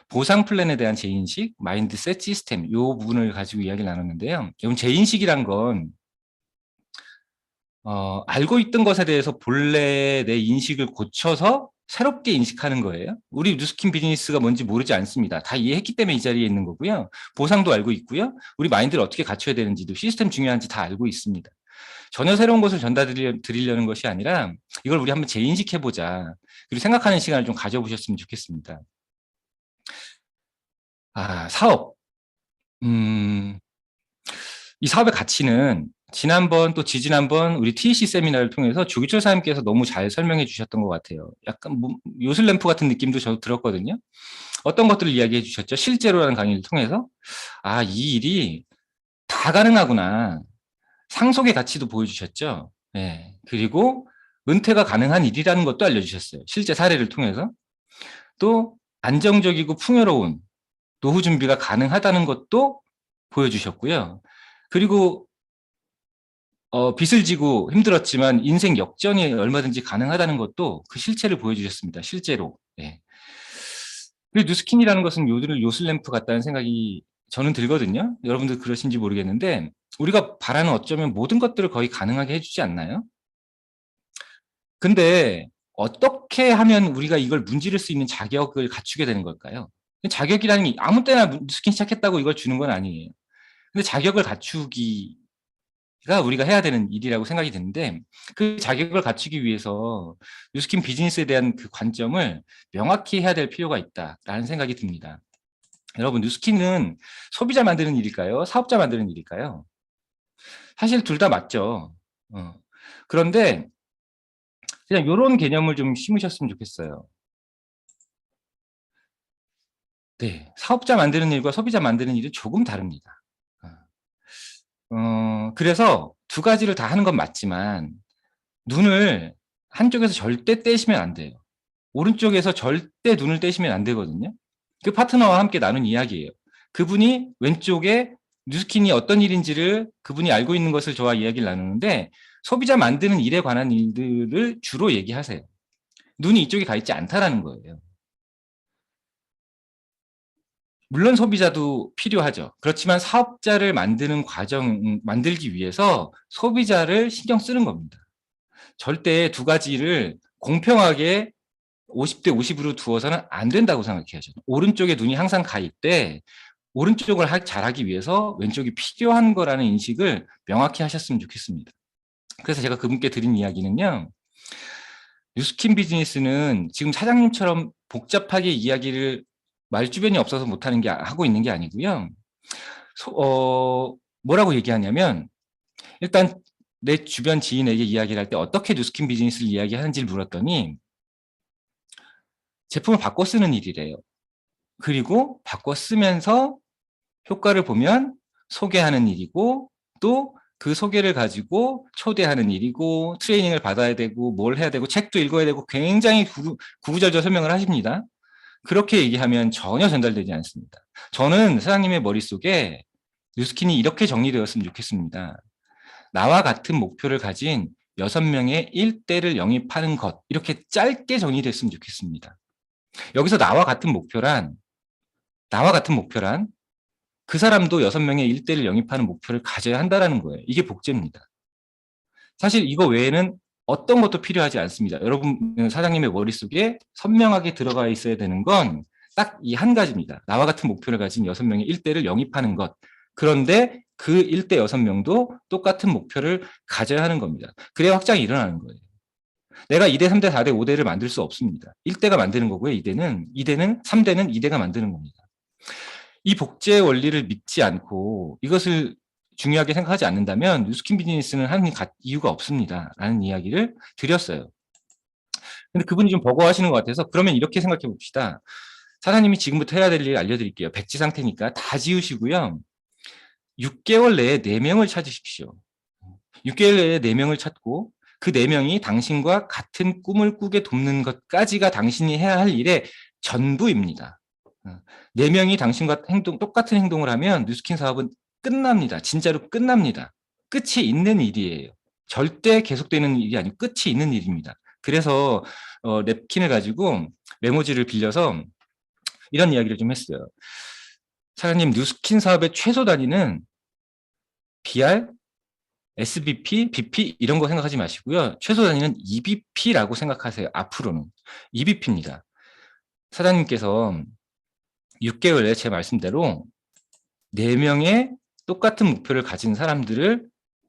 보상 플랜에 대한 재인식, 마인드셋, 시스템 이 부분을 가지고 이야기를 나눴는데요. 여러분, 재인식이란 건 알고 있던 것에 대해서 본래 내 인식을 고쳐서 새롭게 인식하는 거예요. 우리 뉴스킨 비즈니스가 뭔지 모르지 않습니다. 다 이해했기 때문에 이 자리에 있는 거고요. 보상도 알고 있고요. 우리 마인드를 어떻게 갖춰야 되는지도 시스템 중요한지 다 알고 있습니다. 전혀 새로운 것을 전달드리려는 것이 아니라 이걸 우리 한번 재인식해보자. 그리고 생각하는 시간을 좀 가져보셨으면 좋겠습니다. 사업. 이 사업의 가치는 지난번 또 지지난번 우리 TEC 세미나를 통해서 조기철 사장님께서 너무 잘 설명해 주셨던 것 같아요. 약간 요술램프 같은 느낌도 저도 들었거든요. 어떤 것들을 이야기해 주셨죠? 실제로라는 강의를 통해서 이 일이 다 가능하구나. 상속의 가치도 보여주셨죠. 네. 그리고 은퇴가 가능한 일이라는 것도 알려주셨어요. 실제 사례를 통해서. 또 안정적이고 풍요로운 노후 준비가 가능하다는 것도 보여주셨고요. 그리고 빚을 지고 힘들었지만 인생 역전이 얼마든지 가능하다는 것도 그 실체를 보여주셨습니다. 실제로. 네. 그리고 뉴스킨이라는 것은 요술램프 같다는 생각이 저는 들거든요. 여러분들 그러신지 모르겠는데 우리가 바라는 어쩌면 모든 것들을 거의 가능하게 해주지 않나요? 근데 어떻게 하면 우리가 이걸 문지를 수 있는 자격을 갖추게 되는 걸까요? 자격이라는 게 아무 때나 뉴스킨 시작했다고 이걸 주는 건 아니에요. 근데 자격을 갖추기가 우리가 해야 되는 일이라고 생각이 드는데 그 자격을 갖추기 위해서 뉴스킨 비즈니스에 대한 그 관점을 명확히 해야 될 필요가 있다라는 생각이 듭니다. 여러분, 뉴스킨은 소비자 만드는 일일까요? 사업자 만드는 일일까요? 사실 둘 다 맞죠. 그런데 그냥 이런 개념을 좀 심으셨으면 좋겠어요. 네, 사업자 만드는 일과 소비자 만드는 일은 조금 다릅니다. 그래서 두 가지를 다 하는 건 맞지만 눈을 한쪽에서 절대 떼시면 안 돼요. 오른쪽에서 절대 눈을 떼시면 안 되거든요. 그 파트너와 함께 나눈 이야기예요. 그분이 왼쪽에 뉴스킨이 어떤 일인지를 그분이 알고 있는 것을 저와 이야기를 나누는데 소비자 만드는 일에 관한 일들을 주로 얘기하세요. 눈이 이쪽에 가 있지 않다라는 거예요. 물론 소비자도 필요하죠. 그렇지만 사업자를 만드는 만들기 위해서 소비자를 신경 쓰는 겁니다. 절대 두 가지를 공평하게 50대 50으로 두어서는 안 된다고 생각해요. 오른쪽에 눈이 항상 가 있대 오른쪽을 잘하기 위해서 왼쪽이 필요한 거라는 인식을 명확히 하셨으면 좋겠습니다. 그래서 제가 그분께 드린 이야기는요. 뉴스킨 비즈니스는 지금 사장님처럼 복잡하게 이야기를 말주변이 없어서 못하는 게 하고 있는 게 아니고요. 뭐라고 얘기하냐면 일단 내 주변 지인에게 이야기를 할 때 어떻게 뉴스킨 비즈니스를 이야기하는지를 물었더니 제품을 바꿔 쓰는 일이래요. 그리고 바꿔 쓰면서 효과를 보면 소개하는 일이고 또 그 소개를 가지고 초대하는 일이고 트레이닝을 받아야 되고 뭘 해야 되고 책도 읽어야 되고 굉장히 구구절절 설명을 하십니다. 그렇게 얘기하면 전혀 전달되지 않습니다. 저는 사장님의 머릿속에 뉴스킨이 이렇게 정리되었으면 좋겠습니다. 나와 같은 목표를 가진 6명의 1대를 영입하는 것 이렇게 짧게 정리됐으면 좋겠습니다. 여기서 나와 같은 목표란 그 사람도 6명의 1대를 영입하는 목표를 가져야 한다는 거예요. 이게 복제입니다. 사실 이거 외에는 어떤 것도 필요하지 않습니다. 여러분 사장님의 머릿속에 선명하게 들어가 있어야 되는 건 딱 이 한 가지입니다. 나와 같은 목표를 가진 6명의 1대를 영입하는 것. 그런데 그 1대 6명도 똑같은 목표를 가져야 하는 겁니다. 그래야 확장이 일어나는 거예요. 내가 2대, 3대, 4대, 5대를 만들 수 없습니다. 1대가 만드는 거고요. 2대는 3대는 2대가 만드는 겁니다. 이 복제 원리를 믿지 않고 이것을 중요하게 생각하지 않는다면 뉴스킨 비즈니스는 하는 이유가 없습니다. 라는 이야기를 드렸어요. 근데 그분이 좀 버거워하시는 것 같아서 그러면 이렇게 생각해 봅시다. 사장님이 지금부터 해야 될 일 알려드릴게요. 백지 상태니까 다 지우시고요. 6개월 내에 4명을 찾으십시오. 6개월 내에 4명을 찾고 그 4명이 당신과 같은 꿈을 꾸게 돕는 것까지가 당신이 해야 할 일의 전부입니다. 4명이 당신과 똑같은 행동을 하면 뉴스킨 사업은 끝납니다. 진짜로 끝납니다. 끝이 있는 일이에요. 절대 계속되는 일이 아니고 끝이 있는 일입니다. 그래서 냅킨을 가지고 메모지를 빌려서 이런 이야기를 좀 했어요. 사장님, 뉴스킨 사업의 최소 단위는 BR SBP, BP 이런 거 생각하지 마시고요. 최소 단위는 EBP라고 생각하세요. 앞으로는. EBP입니다. 사장님께서 6개월에 제 말씀대로 4명의 똑같은 목표를 가진 사람들을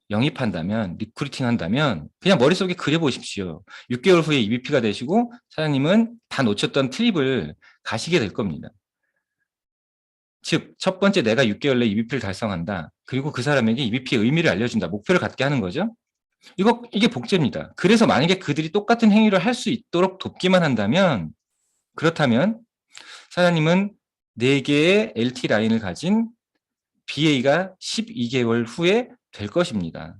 영입한다면, 리크루팅 한다면 그냥 머릿속에 그려보십시오. 6개월 후에 EBP가 되시고 사장님은 다 놓쳤던 트립을 가시게 될 겁니다. 즉, 첫 번째 내가 6개월 내 EBP를 달성한다. 그리고 그 사람에게 EBP의 의미를 알려준다. 목표를 갖게 하는 거죠. 이게 복제입니다. 그래서 만약에 그들이 똑같은 행위를 할 수 있도록 돕기만 한다면, 그렇다면 사장님은 4개의 LT 라인을 가진 BA가 12개월 후에 될 것입니다.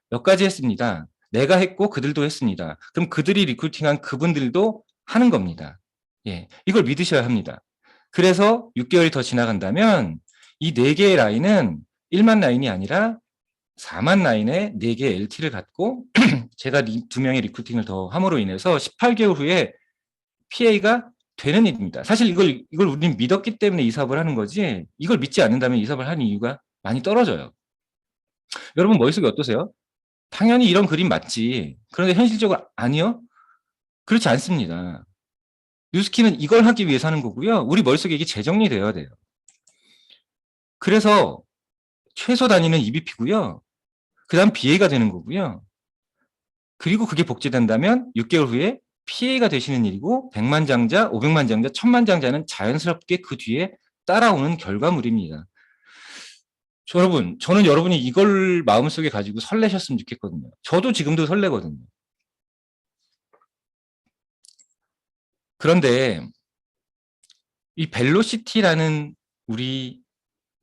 몇 가지 했습니다. 내가 했고 그들도 했습니다. 그럼 그들이 리크루팅한 그분들도 하는 겁니다. 예, 이걸 믿으셔야 합니다. 그래서 6개월이 더 지나간다면 이 4개의 라인은 1만 라인이 아니라 4만 라인의 4개의 LT를 갖고 제가 2명의 리크루팅을 더 함으로 인해서 18개월 후에 PA가 되는 일입니다. 사실 이걸 우리는 믿었기 때문에 이 사업을 하는 거지, 이걸 믿지 않는다면 이 사업을 하는 이유가 많이 떨어져요. 여러분 머릿속에 어떠세요? 당연히 이런 그림 맞지. 그런데 현실적으로 아니요? 그렇지 않습니다. 뉴스키는 이걸 하기 위해서 하는 거고요. 우리 머릿속에 이게 재정리되어야 돼요. 그래서 최소 단위는 EBP고요. 그 다음 BA가 되는 거고요. 그리고 그게 복제된다면 6개월 후에 PA가 되시는 일이고 100만 장자, 500만 장자, 1000만 장자는 자연스럽게 그 뒤에 따라오는 결과물입니다. 여러분, 저는 여러분이 이걸 마음속에 가지고 설레셨으면 좋겠거든요. 저도 지금도 설레거든요. 그런데 이 벨로시티라는 우리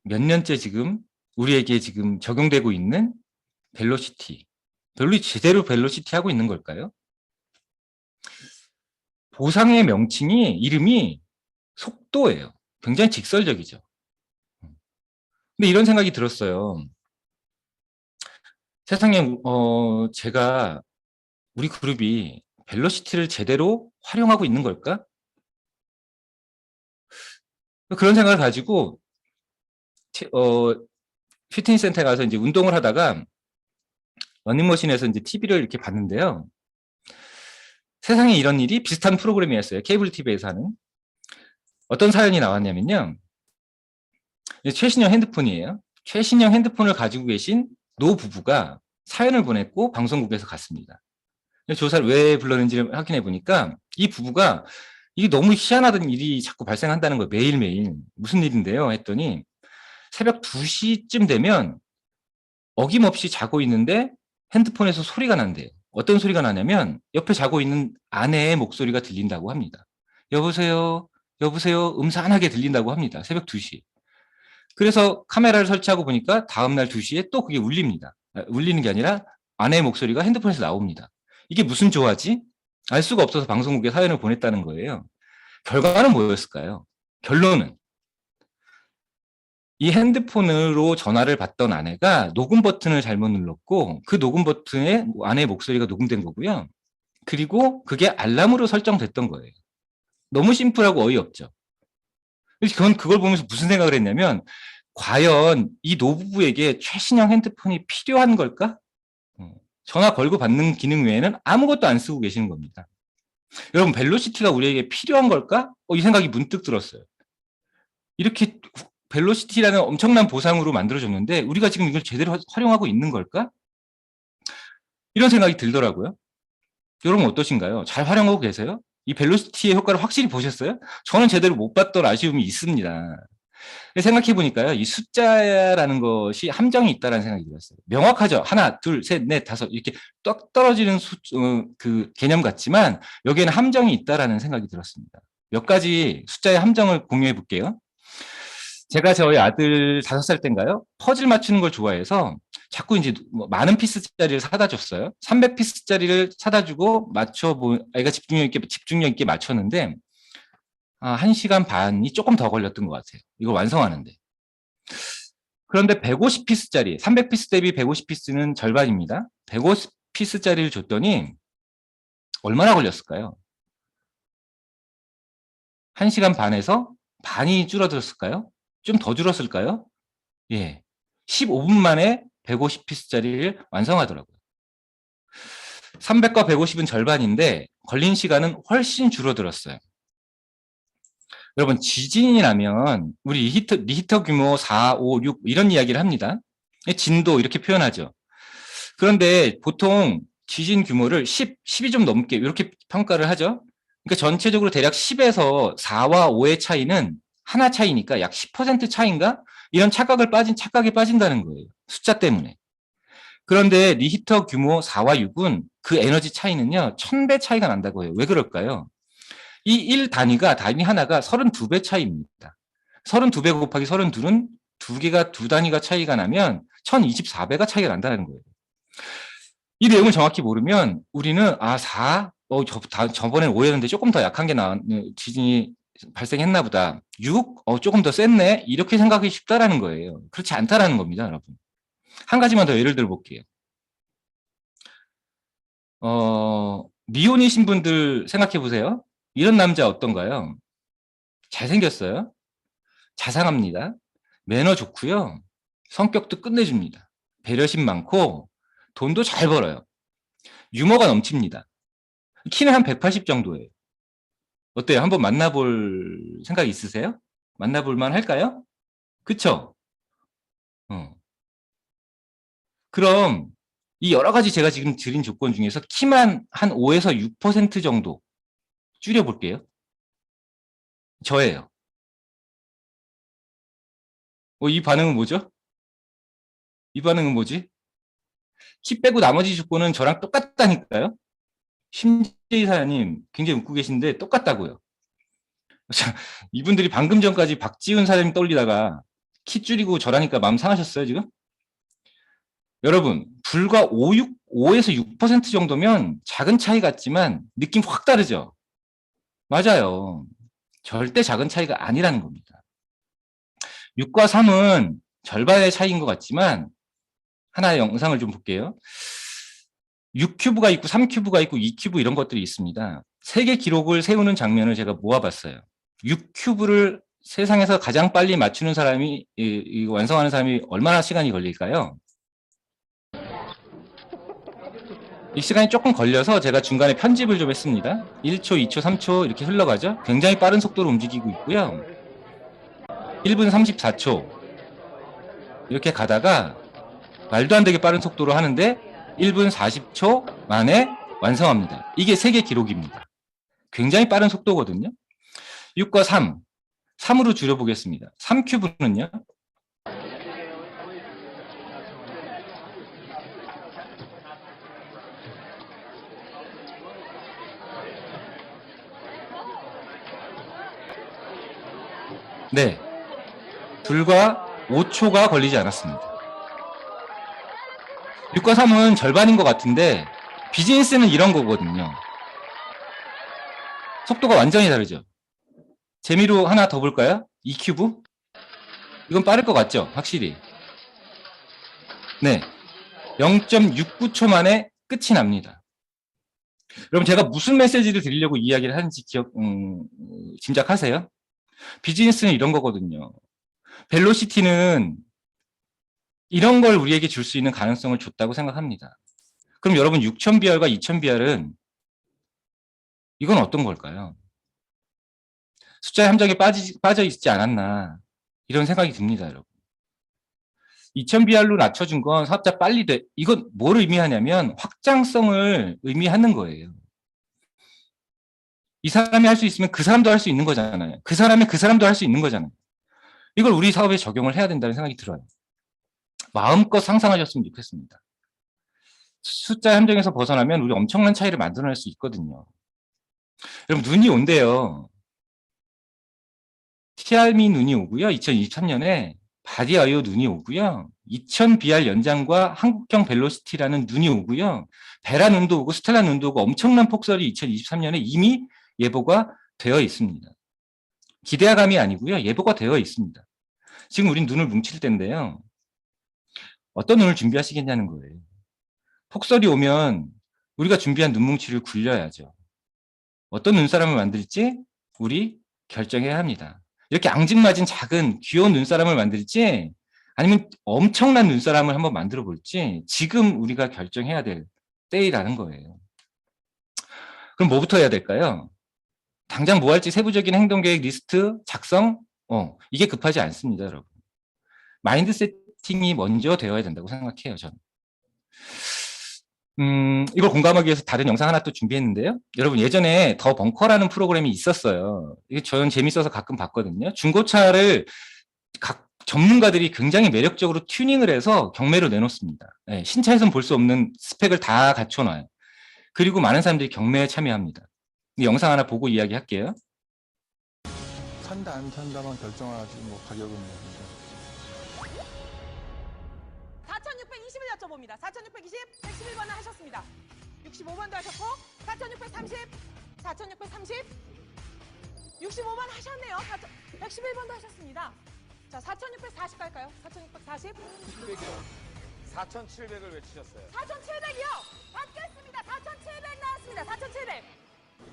몇 년째 지금 우리에게 지금 적용되고 있는 벨로시티, 제대로 벨로시티 하고 있는 걸까요? 보상의 명칭이, 이름이 속도예요. 굉장히 직설적이죠. 근데 이런 생각이 들었어요. 세상에, 제가 우리 그룹이 벨로시티를 제대로 활용하고 있는 걸까? 그런 생각을 가지고 피트니스 센터에 가서 이제 운동을 하다가 러닝머신에서 이제 TV를 이렇게 봤는데요. 세상에 이런 일이 비슷한 프로그램이었어요. 케이블 TV에서 하는. 어떤 사연이 나왔냐면요. 최신형 핸드폰이에요. 최신형 핸드폰을 가지고 계신 노 부부가 사연을 보냈고 방송국에서 갔습니다. 조사를 왜 불렀는지를 확인해 보니까 이 부부가 이게 너무 희한하던 일이 자꾸 발생한다는 거예요. 매일매일. 무슨 일인데요? 했더니 새벽 2시쯤 되면 어김없이 자고 있는데 핸드폰에서 소리가 난대요. 어떤 소리가 나냐면 옆에 자고 있는 아내의 목소리가 들린다고 합니다. 여보세요? 여보세요? 음산하게 들린다고 합니다. 새벽 2시. 그래서 카메라를 설치하고 보니까 다음날 2시에 또 그게 울립니다. 울리는 게 아니라 아내의 목소리가 핸드폰에서 나옵니다. 이게 무슨 조화지? 알 수가 없어서 방송국에 사연을 보냈다는 거예요. 결과는 뭐였을까요? 결론은 이 핸드폰으로 전화를 받던 아내가 녹음 버튼을 잘못 눌렀고 그 녹음 버튼에 아내의 목소리가 녹음된 거고요. 그리고 그게 알람으로 설정됐던 거예요. 너무 심플하고 어이없죠. 그걸 보면서 무슨 생각을 했냐면 과연 이 노부부에게 최신형 핸드폰이 필요한 걸까? 전화 걸고 받는 기능 외에는 아무것도 안 쓰고 계시는 겁니다. 여러분 벨로시티가 우리에게 필요한 걸까? 이 생각이 문득 들었어요. 이렇게 벨로시티라는 엄청난 보상으로 만들어졌는데 우리가 지금 이걸 제대로 활용하고 있는 걸까? 이런 생각이 들더라고요. 여러분 어떠신가요? 잘 활용하고 계세요? 이 벨로시티의 효과를 확실히 보셨어요? 저는 제대로 못 봤던 아쉬움이 있습니다. 생각해 보니까요, 이 숫자라는 것이 함정이 있다는 생각이 들었어요. 명확하죠. 하나, 둘, 셋, 넷, 다섯 이렇게 떡 떨어지는 그 개념 같지만 여기에는 함정이 있다라는 생각이 들었습니다. 몇 가지 숫자의 함정을 공유해 볼게요. 제가 저희 아들 5살 때인가요? 퍼즐 맞추는 걸 좋아해서 자꾸 이제 많은 피스짜리를 사다 줬어요. 300피스짜리를 사다 주고 아이가 집중력 있게 맞췄는데 1시간 반이 조금 더 걸렸던 것 같아요. 이걸 완성하는데. 그런데 150피스짜리, 300피스 대비 150피스는 절반입니다. 150피스짜리를 줬더니 얼마나 걸렸을까요? 1시간 반에서 반이 줄어들었을까요? 좀 더 줄었을까요? 예. 15분 만에 150피스짜리를 완성하더라고요. 300과 150은 절반인데 걸린 시간은 훨씬 줄어들었어요. 여러분, 지진이 나면 우리 리히터 규모 4, 5, 6 이런 이야기를 합니다. 진도 이렇게 표현하죠. 그런데 보통 지진 규모를 10이 좀 넘게 이렇게 평가를 하죠. 그러니까 전체적으로 대략 10에서 4와 5의 차이는 하나 차이니까 약 10% 차이인가? 이런 착각에 빠진다는 거예요. 숫자 때문에. 그런데 리히터 규모 4와 6은 그 에너지 차이는요, 1000배 차이가 난다고 해요. 왜 그럴까요? 이 단위 하나가 32배 차이입니다. 32배 곱하기 32는 두 단위가 차이가 나면 1024배가 차이가 난다는 거예요. 이 내용을 정확히 모르면 우리는 저번엔 5였는데 조금 더 약한 게 지진이 발생했나 보다. 6? 조금 더 셌네? 이렇게 생각하기 쉽다라는 거예요. 그렇지 않다라는 겁니다, 여러분. 한 가지만 더 예를 들어 볼게요. 미혼이신 분들 생각해 보세요. 이런 남자 어떤가요? 잘생겼어요. 자상합니다. 매너 좋고요. 성격도 끝내줍니다. 배려심 많고 돈도 잘 벌어요. 유머가 넘칩니다. 키는 한 180 정도예요. 어때요? 한번 만나볼 생각 있으세요? 만나볼 만 할까요? 그쵸? 그럼 이 여러 가지 제가 지금 드린 조건 중에서 키만 한 5에서 6% 정도 줄여볼게요. 저예요. 이 반응은 뭐죠? 이 반응은 뭐지? 키 빼고 나머지 조건은 저랑 똑같다니까요? 심재희 사장님 굉장히 웃고 계신데 똑같다고요. 자, 이분들이 방금 전까지 박지훈 사장님 떠올리다가 키 줄이고 저라니까 마음 상하셨어요, 지금? 여러분, 불과 5에서 6% 정도면 작은 차이 같지만 느낌 확 다르죠? 맞아요. 절대 작은 차이가 아니라는 겁니다. 6과 3은 절반의 차이인 것 같지만 하나의 영상을 좀 볼게요. 6큐브가 있고 3큐브가 있고 2큐브 이런 것들이 있습니다. 세계 기록을 세우는 장면을 제가 모아봤어요. 6큐브를 세상에서 가장 빨리 맞추는 사람이 완성하는 사람이 얼마나 시간이 걸릴까요? 이 시간이 조금 걸려서 제가 중간에 편집을 좀 했습니다. 1초, 2초, 3초 이렇게 흘러가죠. 굉장히 빠른 속도로 움직이고 있고요. 1분 34초 이렇게 가다가 말도 안 되게 빠른 속도로 하는데 1분 40초 만에 완성합니다. 이게 세계 기록입니다. 굉장히 빠른 속도거든요. 6과 3으로 줄여보겠습니다. 3큐브는요. 네, 불과 5초가 걸리지 않았습니다. 6과 3은 절반인 것 같은데 비즈니스는 이런 거거든요. 속도가 완전히 다르죠. 재미로 하나 더 볼까요? 2큐브? 이건 빠를 것 같죠? 확실히. 네, 0.69초 만에 끝이 납니다. 여러분, 제가 무슨 메시지를 드리려고 이야기를 하는지 짐작하세요? 비즈니스는 이런 거거든요. 벨로시티는 이런 걸 우리에게 줄 수 있는 가능성을 줬다고 생각합니다. 그럼 여러분 6000BR과 2000BR은 이건 어떤 걸까요? 숫자의 함정에 빠져 있지 않았나 이런 생각이 듭니다, 여러분. 2000BR로 낮춰준 건 사업자 빨리 돼. 이건 뭘 의미하냐면 확장성을 의미하는 거예요. 이 사람이 할 수 있으면 그 사람도 할 수 있는 거잖아요. 그 사람이 그 사람도 할 수 있는 거잖아요. 이걸 우리 사업에 적용을 해야 된다는 생각이 들어요. 마음껏 상상하셨으면 좋겠습니다. 숫자의 함정에서 벗어나면 우리 엄청난 차이를 만들어낼 수 있거든요. 여러분, 눈이 온대요. 티알미 눈이 오고요. 2023년에 바디아이오 눈이 오고요. 2000BR 연장과 한국형 벨로시티라는 눈이 오고요. 베라 눈도 오고 스텔라 눈도 오고 엄청난 폭설이 2023년에 이미 예보가 되어 있습니다. 기대감이 아니고요. 예보가 되어 있습니다. 지금 우린 눈을 뭉칠 때인데요. 어떤 눈을 준비하시겠냐는 거예요. 폭설이 오면 우리가 준비한 눈뭉치를 굴려야죠. 어떤 눈사람을 만들지 우리 결정해야 합니다. 이렇게 앙증맞은 작은 귀여운 눈사람을 만들지 아니면 엄청난 눈사람을 한번 만들어 볼지 지금 우리가 결정해야 될 때이라는 거예요. 그럼 뭐부터 해야 될까요? 당장 뭐 할지 세부적인 행동계획 리스트 작성? 이게 급하지 않습니다, 여러분. 마인드 세팅이 먼저 되어야 된다고 생각해요, 저는. 이걸 공감하기 위해서 다른 영상 하나 또 준비했는데요. 여러분, 예전에 더 벙커라는 프로그램이 있었어요. 이게 저는 재밌어서 가끔 봤거든요. 중고차를 각 전문가들이 굉장히 매력적으로 튜닝을 해서 경매로 내놓습니다. 네, 신차에서는 볼 수 없는 스펙을 다 갖춰놔요. 그리고 많은 사람들이 경매에 참여합니다. 이 영상 하나 보고 이야기할게요. 산다 안 산다만 결정하지 뭐 가격은 뭐. 4,620을 여쭤봅니다. 4,620, 111번을 하셨습니다. 65번도 하셨고, 4,630, 4,630, 65번 하셨네요. 111번도 하셨습니다. 자, 4,640 갈까요? 4,640. 4,700을 외치셨어요. 4,700이요. 받겠습니다. 4,700 나왔습니다. 4,700.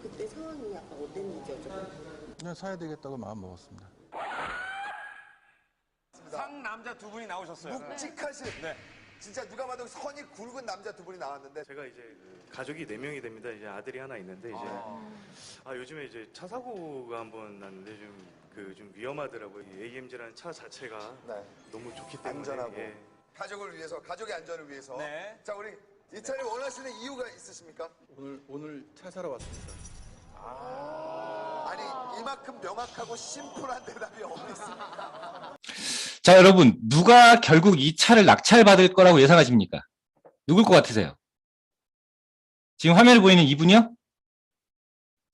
그때 상황이 약간 어땠는지 여쭤볼게요. 그냥 사야 되겠다고 마음 먹었습니다. 상남자 두 분이 나오셨어요. 묵직하신. 네. 진짜 누가 봐도 선이 굵은 남자 두 분이 나왔는데 제가 이제 가족이 4명이 됩니다. 이제 아들이 하나 있는데 이제 요즘에 이제 차 사고가 한번 났는데 좀 위험하더라고요. 이 AMG라는 차 자체가 네. 너무 좋기 때문에 안전하고 예. 가족을 위해서 가족의 안전을 위해서. 네. 자 우리 이 차를 원하시는 이유가 있으십니까? 오늘 차 사러 왔습니다. 아니 이만큼 명확하고 심플한 대답이 어디 있습니까? 자, 여러분, 누가 결국 이 차를 낙찰받을 거라고 예상하십니까? 누굴 것 같으세요? 지금 화면에 보이는 이분이요?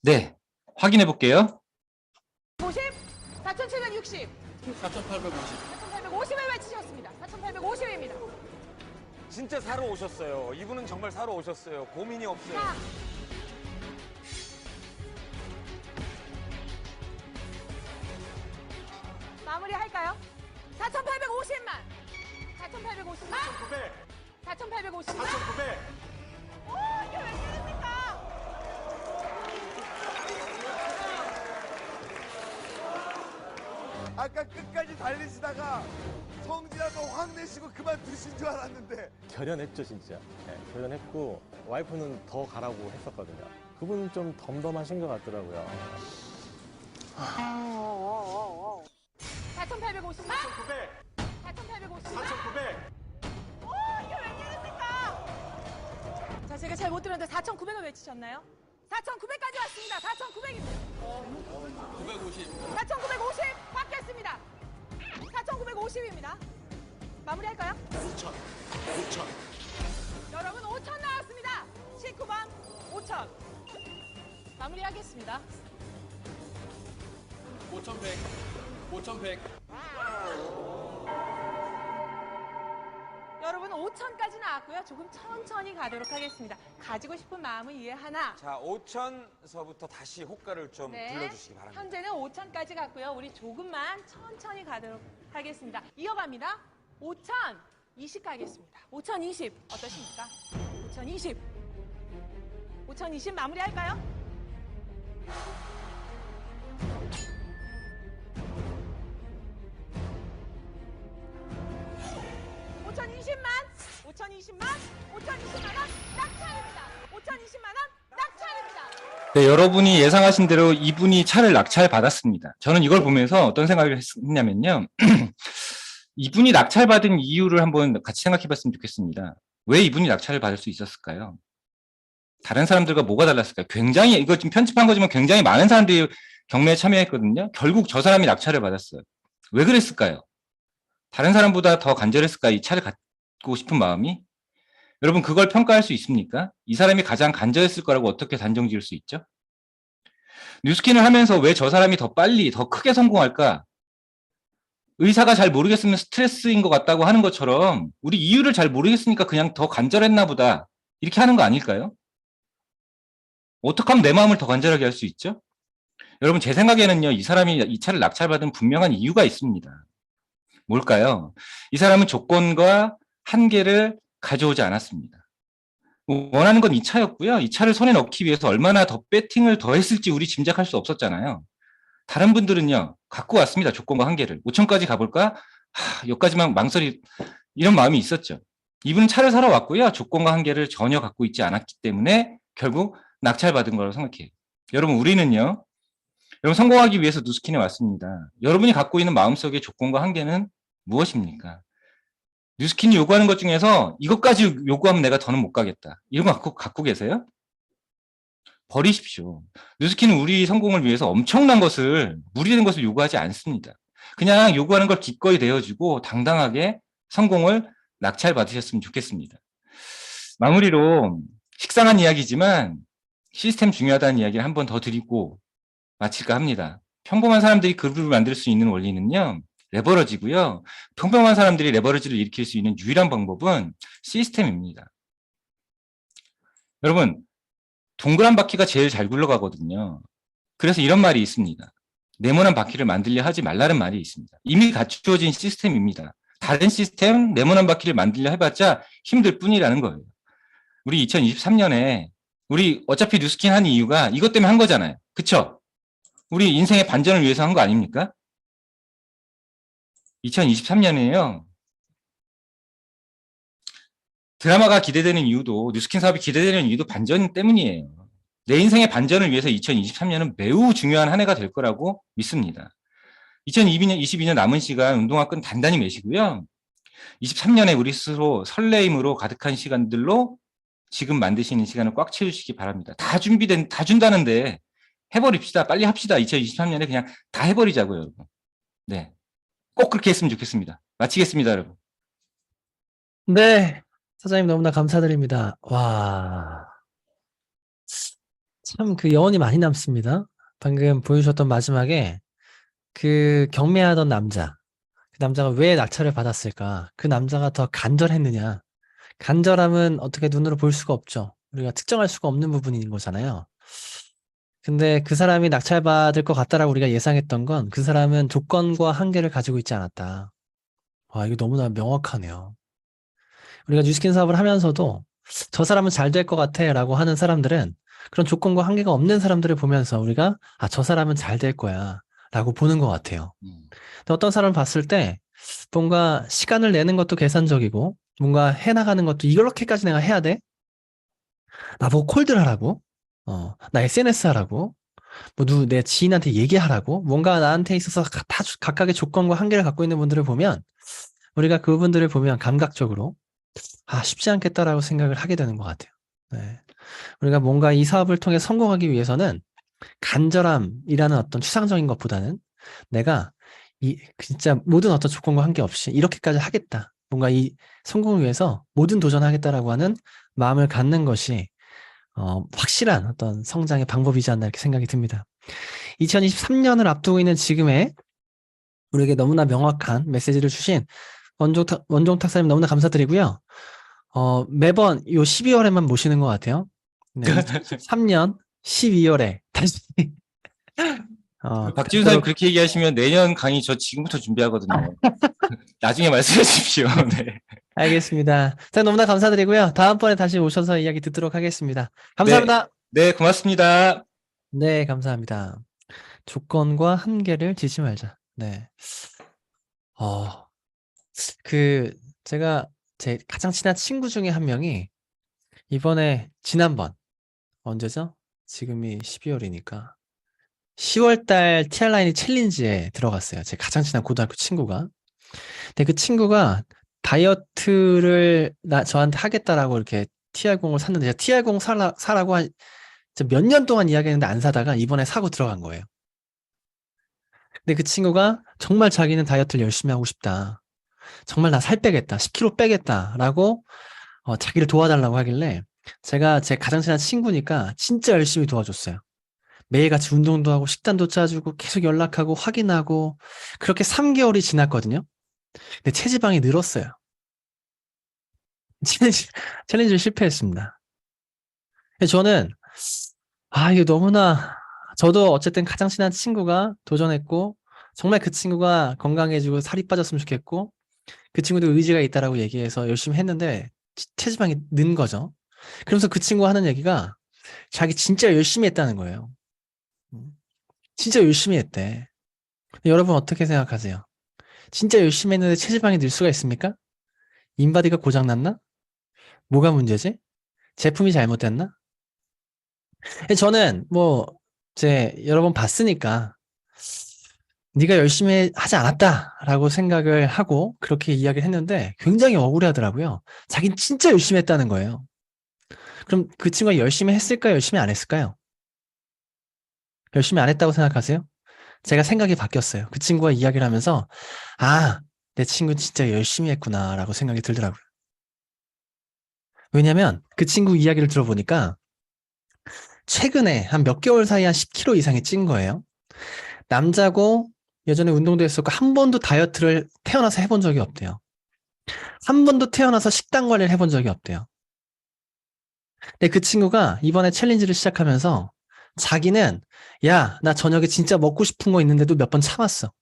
네, 확인해 볼게요. 50, 4,760. 4,850을 외치셨습니다. 4,850입니다. 진짜 사러 오셨어요. 이분은 정말 사러 오셨어요. 고민이 없어요. 자. 마무리할까요? 4,850만. 4,850만. 4,850만. 4,900. 오, 이게 웬일입니까? 아까 끝까지 달리시다가 성질나서 확 내시고 그만두신 줄 알았는데. 결연했죠, 진짜. 네, 결연했고 와이프는 더 가라고 했었거든요. 그분은 좀 덤덤하신 것 같더라고요. 4,850만. 4,900. 4,850만. 4,900. 오, 이게 웬일입니까? 자, 제가 잘 못 들었는데 4,900을 외치셨나요? 4,900까지 왔습니다. 4,900입니다. 4,950 받겠습니다. 4,950입니다. 마무리할까요? 5,000. 여러분 5,000 나왔습니다. 19번 5,000. 마무리하겠습니다. 5,100. 5,100. 여러분 5,000까지 나왔고요. 조금 천천히 가도록 하겠습니다. 가지고 싶은 마음은 이해하나. 자, 5,000서부터 다시 호가를 좀 불러주시기 바랍니다. 현재는 5,000까지 갔고요. 우리 조금만 천천히 가도록 하겠습니다. 이어갑니다. 5,020 가겠습니다. 5,020 어떠십니까? 5,020. 5,020 마무리할까요? 5,020만, 5,020만, 5,020만 원 낙찰입니다. 5,020만 원 낙찰입니다. 네, 여러분이 예상하신 대로 이분이 차를 낙찰받았습니다. 저는 이걸 보면서 어떤 생각을 했냐면요. 이분이 낙찰받은 이유를 한번 같이 생각해 봤으면 좋겠습니다. 왜 이분이 낙찰을 받을 수 있었을까요? 다른 사람들과 뭐가 달랐을까요? 굉장히, 이거 지금 편집한 거지만 굉장히 많은 사람들이 경매에 참여했거든요. 결국 저 사람이 낙찰을 받았어요. 왜 그랬을까요? 다른 사람보다 더 간절했을까, 이 차를 갖고 싶은 마음이? 여러분, 그걸 평가할 수 있습니까? 이 사람이 가장 간절했을 거라고 어떻게 단정 지을 수 있죠? 뉴스킨을 하면서 왜 저 사람이 더 빨리, 더 크게 성공할까? 의사가 잘 모르겠으면 스트레스인 것 같다고 하는 것처럼 우리 이유를 잘 모르겠으니까 그냥 더 간절했나 보다. 이렇게 하는 거 아닐까요? 어떻게 하면 내 마음을 더 간절하게 할 수 있죠? 여러분, 제 생각에는요, 이 사람이 이 차를 낙찰받은 분명한 이유가 있습니다. 뭘까요? 이 사람은 조건과 한계를 가져오지 않았습니다. 원하는 건 이 차였고요. 이 차를 손에 넣기 위해서 얼마나 더 배팅을 더 했을지 우리 짐작할 수 없었잖아요. 다른 분들은요, 갖고 왔습니다. 조건과 한계를. 5천까지 가볼까? 여기까지만 망설이 이런 마음이 있었죠. 이분은 차를 사러 왔고요. 조건과 한계를 전혀 갖고 있지 않았기 때문에 결국 낙찰받은 거라고 생각해요. 여러분 우리는요. 여러분 성공하기 위해서 누스킨에 왔습니다. 여러분이 갖고 있는 마음속의 조건과 한계는 무엇입니까? 뉴스킨이 요구하는 것 중에서 이것까지 요구하면 내가 더는 못 가겠다. 이런 거 갖고 계세요? 버리십시오. 뉴스킨은 우리 성공을 위해서 엄청난 것을, 무리된 것을 요구하지 않습니다. 그냥 요구하는 걸 기꺼이 내어주고 당당하게 성공을 낙찰받으셨으면 좋겠습니다. 마무리로 식상한 이야기지만 시스템 중요하다는 이야기를 한 번 더 드리고 마칠까 합니다. 평범한 사람들이 그룹을 만들 수 있는 원리는요. 레버러지고요. 평범한 사람들이 레버러지를 일으킬 수 있는 유일한 방법은 시스템입니다. 여러분, 동그란 바퀴가 제일 잘 굴러가거든요. 그래서 이런 말이 있습니다. 네모난 바퀴를 만들려 하지 말라는 말이 있습니다. 이미 갖추어진 시스템입니다. 다른 시스템, 네모난 바퀴를 만들려 해봤자 힘들 뿐이라는 거예요. 우리 2023년에 우리 어차피 뉴스킨 한 이유가 이것 때문에 한 거잖아요. 그쵸? 우리 인생의 반전을 위해서 한 거 아닙니까? 2023년에요. 드라마가 기대되는 이유도, 뉴스킨 사업이 기대되는 이유도 반전 때문이에요. 내 인생의 반전을 위해서 2023년은 매우 중요한 한 해가 될 거라고 믿습니다. 2022년 남은 시간 운동화 끈 단단히 매시고요. 23년에 우리 스스로 설레임으로 가득한 시간들로 지금 만드시는 시간을 꽉 채우시기 바랍니다. 다 준다는데 해버립시다. 빨리 합시다. 2023년에 그냥 다 해버리자고요, 여러분. 네. 꼭 그렇게 했으면 좋겠습니다. 마치겠습니다, 여러분. 네. 사장님 너무나 감사드립니다. 와. 참 그 여운이 많이 남습니다. 방금 보여주셨던 마지막에 그 경매하던 남자. 그 남자가 왜 낙찰을 받았을까? 그 남자가 더 간절했느냐? 간절함은 어떻게 눈으로 볼 수가 없죠. 우리가 특정할 수가 없는 부분인 거잖아요. 근데 그 사람이 낙찰받을 것 같다라고 우리가 예상했던 건 그 사람은 조건과 한계를 가지고 있지 않았다. 와, 이거 너무나 명확하네요. 우리가 뉴스킨 사업을 하면서도 저 사람은 잘 될 것 같아 라고 하는 사람들은 그런 조건과 한계가 없는 사람들을 보면서 우리가 저 사람은 잘 될 거야 라고 보는 것 같아요. 근데 어떤 사람을 봤을 때 뭔가 시간을 내는 것도 계산적이고 뭔가 해나가는 것도 이렇게까지 내가 해야 돼? 나보고 콜들 하라고? 나 SNS 하라고? 내 지인한테 얘기하라고? 뭔가 나한테 있어서 각각의 조건과 한계를 갖고 있는 분들을 보면 우리가 그분들을 보면 감각적으로 쉽지 않겠다라고 생각을 하게 되는 것 같아요. 네. 우리가 뭔가 이 사업을 통해 성공하기 위해서는 간절함이라는 어떤 추상적인 것보다는 내가 진짜 모든 어떤 조건과 한계 없이 이렇게까지 하겠다. 뭔가 이 성공을 위해서 모든 도전하겠다라고 하는 마음을 갖는 것이 확실한 어떤 성장의 방법이지 않나 이렇게 생각이 듭니다. 2023년을 앞두고 있는 지금에 우리에게 너무나 명확한 메시지를 주신 원종 탁사님 너무나 감사드리고요. 매번 요 12월에만 모시는 것 같아요. 네, 2023년 12월에 다시 박지훈 사님 그렇게 얘기하시면 내년 강의 저 지금부터 준비하거든요. 나중에 말씀해 주십시오. 네. 알겠습니다. 자, 너무나 감사드리고요. 다음번에 다시 오셔서 이야기 듣도록 하겠습니다. 감사합니다. 네, 고맙습니다. 네, 감사합니다. 조건과 한계를 지지 말자. 네. 제가 제 가장 친한 친구 중에 한 명이 이번에 지난번 언제죠? 지금이 12월이니까 10월달 티알라인이 챌린지에 들어갔어요. 제 가장 친한 고등학교 친구가. 근데 그 친구가 다이어트를 저한테 하겠다라고 이렇게 TR0을 샀는데 제가 TR0 사라고 몇 년 동안 이야기했는데 안 사다가 이번에 사고 들어간 거예요. 근데 그 친구가 정말 자기는 다이어트를 열심히 하고 싶다. 정말 나 살 빼겠다. 10kg 빼겠다라고 자기를 도와달라고 하길래 제가 제 가장 친한 친구니까 진짜 열심히 도와줬어요. 매일같이 운동도 하고 식단도 짜주고 계속 연락하고 확인하고 그렇게 3개월이 지났거든요. 근데 체지방이 늘었어요. 챌린지를 실패했습니다. 저는 이거 너무나 저도 어쨌든 가장 친한 친구가 도전했고 정말 그 친구가 건강해지고 살이 빠졌으면 좋겠고 그 친구도 의지가 있다라고 얘기해서 열심히 했는데 체지방이 는 거죠. 그러면서 그 친구가 하는 얘기가 자기 진짜 열심히 했다는 거예요. 진짜 열심히 했대. 여러분 어떻게 생각하세요? 진짜 열심히 했는데 체지방이 늘 수가 있습니까? 인바디가 고장났나? 뭐가 문제지? 제품이 잘못됐나? 저는 여러 번 봤으니까 네가 열심히 하지 않았다라고 생각을 하고 그렇게 이야기를 했는데 굉장히 억울해하더라고요. 자긴 진짜 열심히 했다는 거예요. 그럼 그 친구가 열심히 했을까요? 열심히 안 했을까요? 열심히 안 했다고 생각하세요? 제가 생각이 바뀌었어요. 그 친구가 이야기를 하면서 내 친구 진짜 열심히 했구나라고 생각이 들더라고요. 왜냐면 그 친구 이야기를 들어보니까 최근에 한 몇 개월 사이에 한 10kg 이상이 찐 거예요. 남자고 예전에 운동도 했었고 한 번도 다이어트를 태어나서 해본 적이 없대요. 한 번도 태어나서 식단 관리를 해본 적이 없대요. 근데 그 친구가 이번에 챌린지를 시작하면서 자기는 나 저녁에 진짜 먹고 싶은 거 있는데도 몇 번 참았어.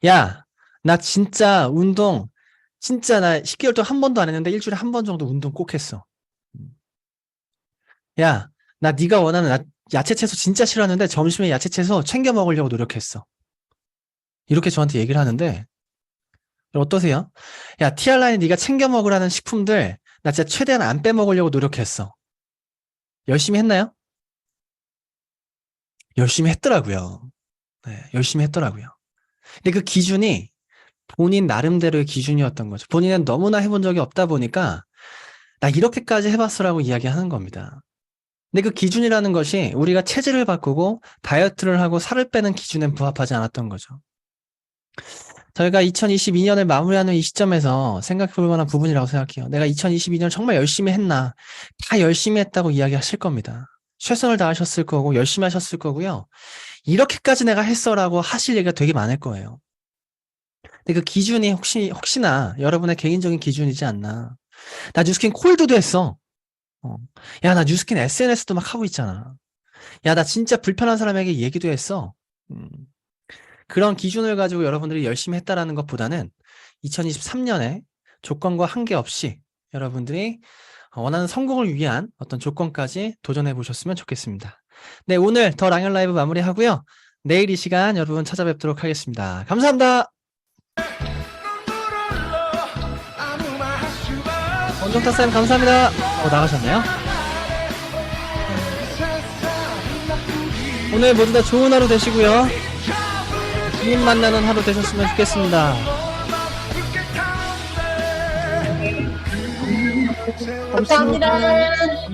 나 진짜 운동 진짜 나 10개월 동안 한 번도 안 했는데 일주일에 한 번 정도 운동 꼭 했어. 나 네가 원하는 야채 채소 진짜 싫어하는데 점심에 야채 채소 챙겨 먹으려고 노력했어. 이렇게 저한테 얘기를 하는데 어떠세요? 티알라인 네가 챙겨 먹으라는 식품들 나 진짜 최대한 안 빼먹으려고 노력했어. 열심히 했나요? 열심히 했더라고요. 네, 열심히 했더라고요. 근데 그 기준이 본인 나름대로의 기준이었던 거죠. 본인은 너무나 해본 적이 없다 보니까 나 이렇게까지 해봤어라고 이야기하는 겁니다. 근데 그 기준이라는 것이 우리가 체질을 바꾸고 다이어트를 하고 살을 빼는 기준엔 부합하지 않았던 거죠. 저희가 2022년을 마무리하는 이 시점에서 생각해 볼 만한 부분이라고 생각해요. 내가 2022년 정말 열심히 했나? 다 열심히 했다고 이야기하실 겁니다. 최선을 다하셨을 거고 열심히 하셨을 거고요. 이렇게까지 내가 했어라고 하실 얘기가 되게 많을 거예요. 근데 그 기준이 혹시나 여러분의 개인적인 기준이지 않나. 나 뉴스킨 콜드도 했어. 나 뉴스킨 SNS도 막 하고 있잖아. 나 진짜 불편한 사람에게 얘기도 했어. 그런 기준을 가지고 여러분들이 열심히 했다라는 것보다는 2023년에 조건과 한계 없이 여러분들이 원하는 성공을 위한 어떤 조건까지 도전해 보셨으면 좋겠습니다. 네, 오늘 더 랑연 라이브 마무리하고요. 내일 이 시간 여러분 찾아뵙도록 하겠습니다. 감사합니다. 원종타쌤 감사합니다. 나가셨나요? 오늘 모두 다 좋은 하루 되시고요. 주님 만나는 하루 되셨으면 좋겠습니다. 감사합니다.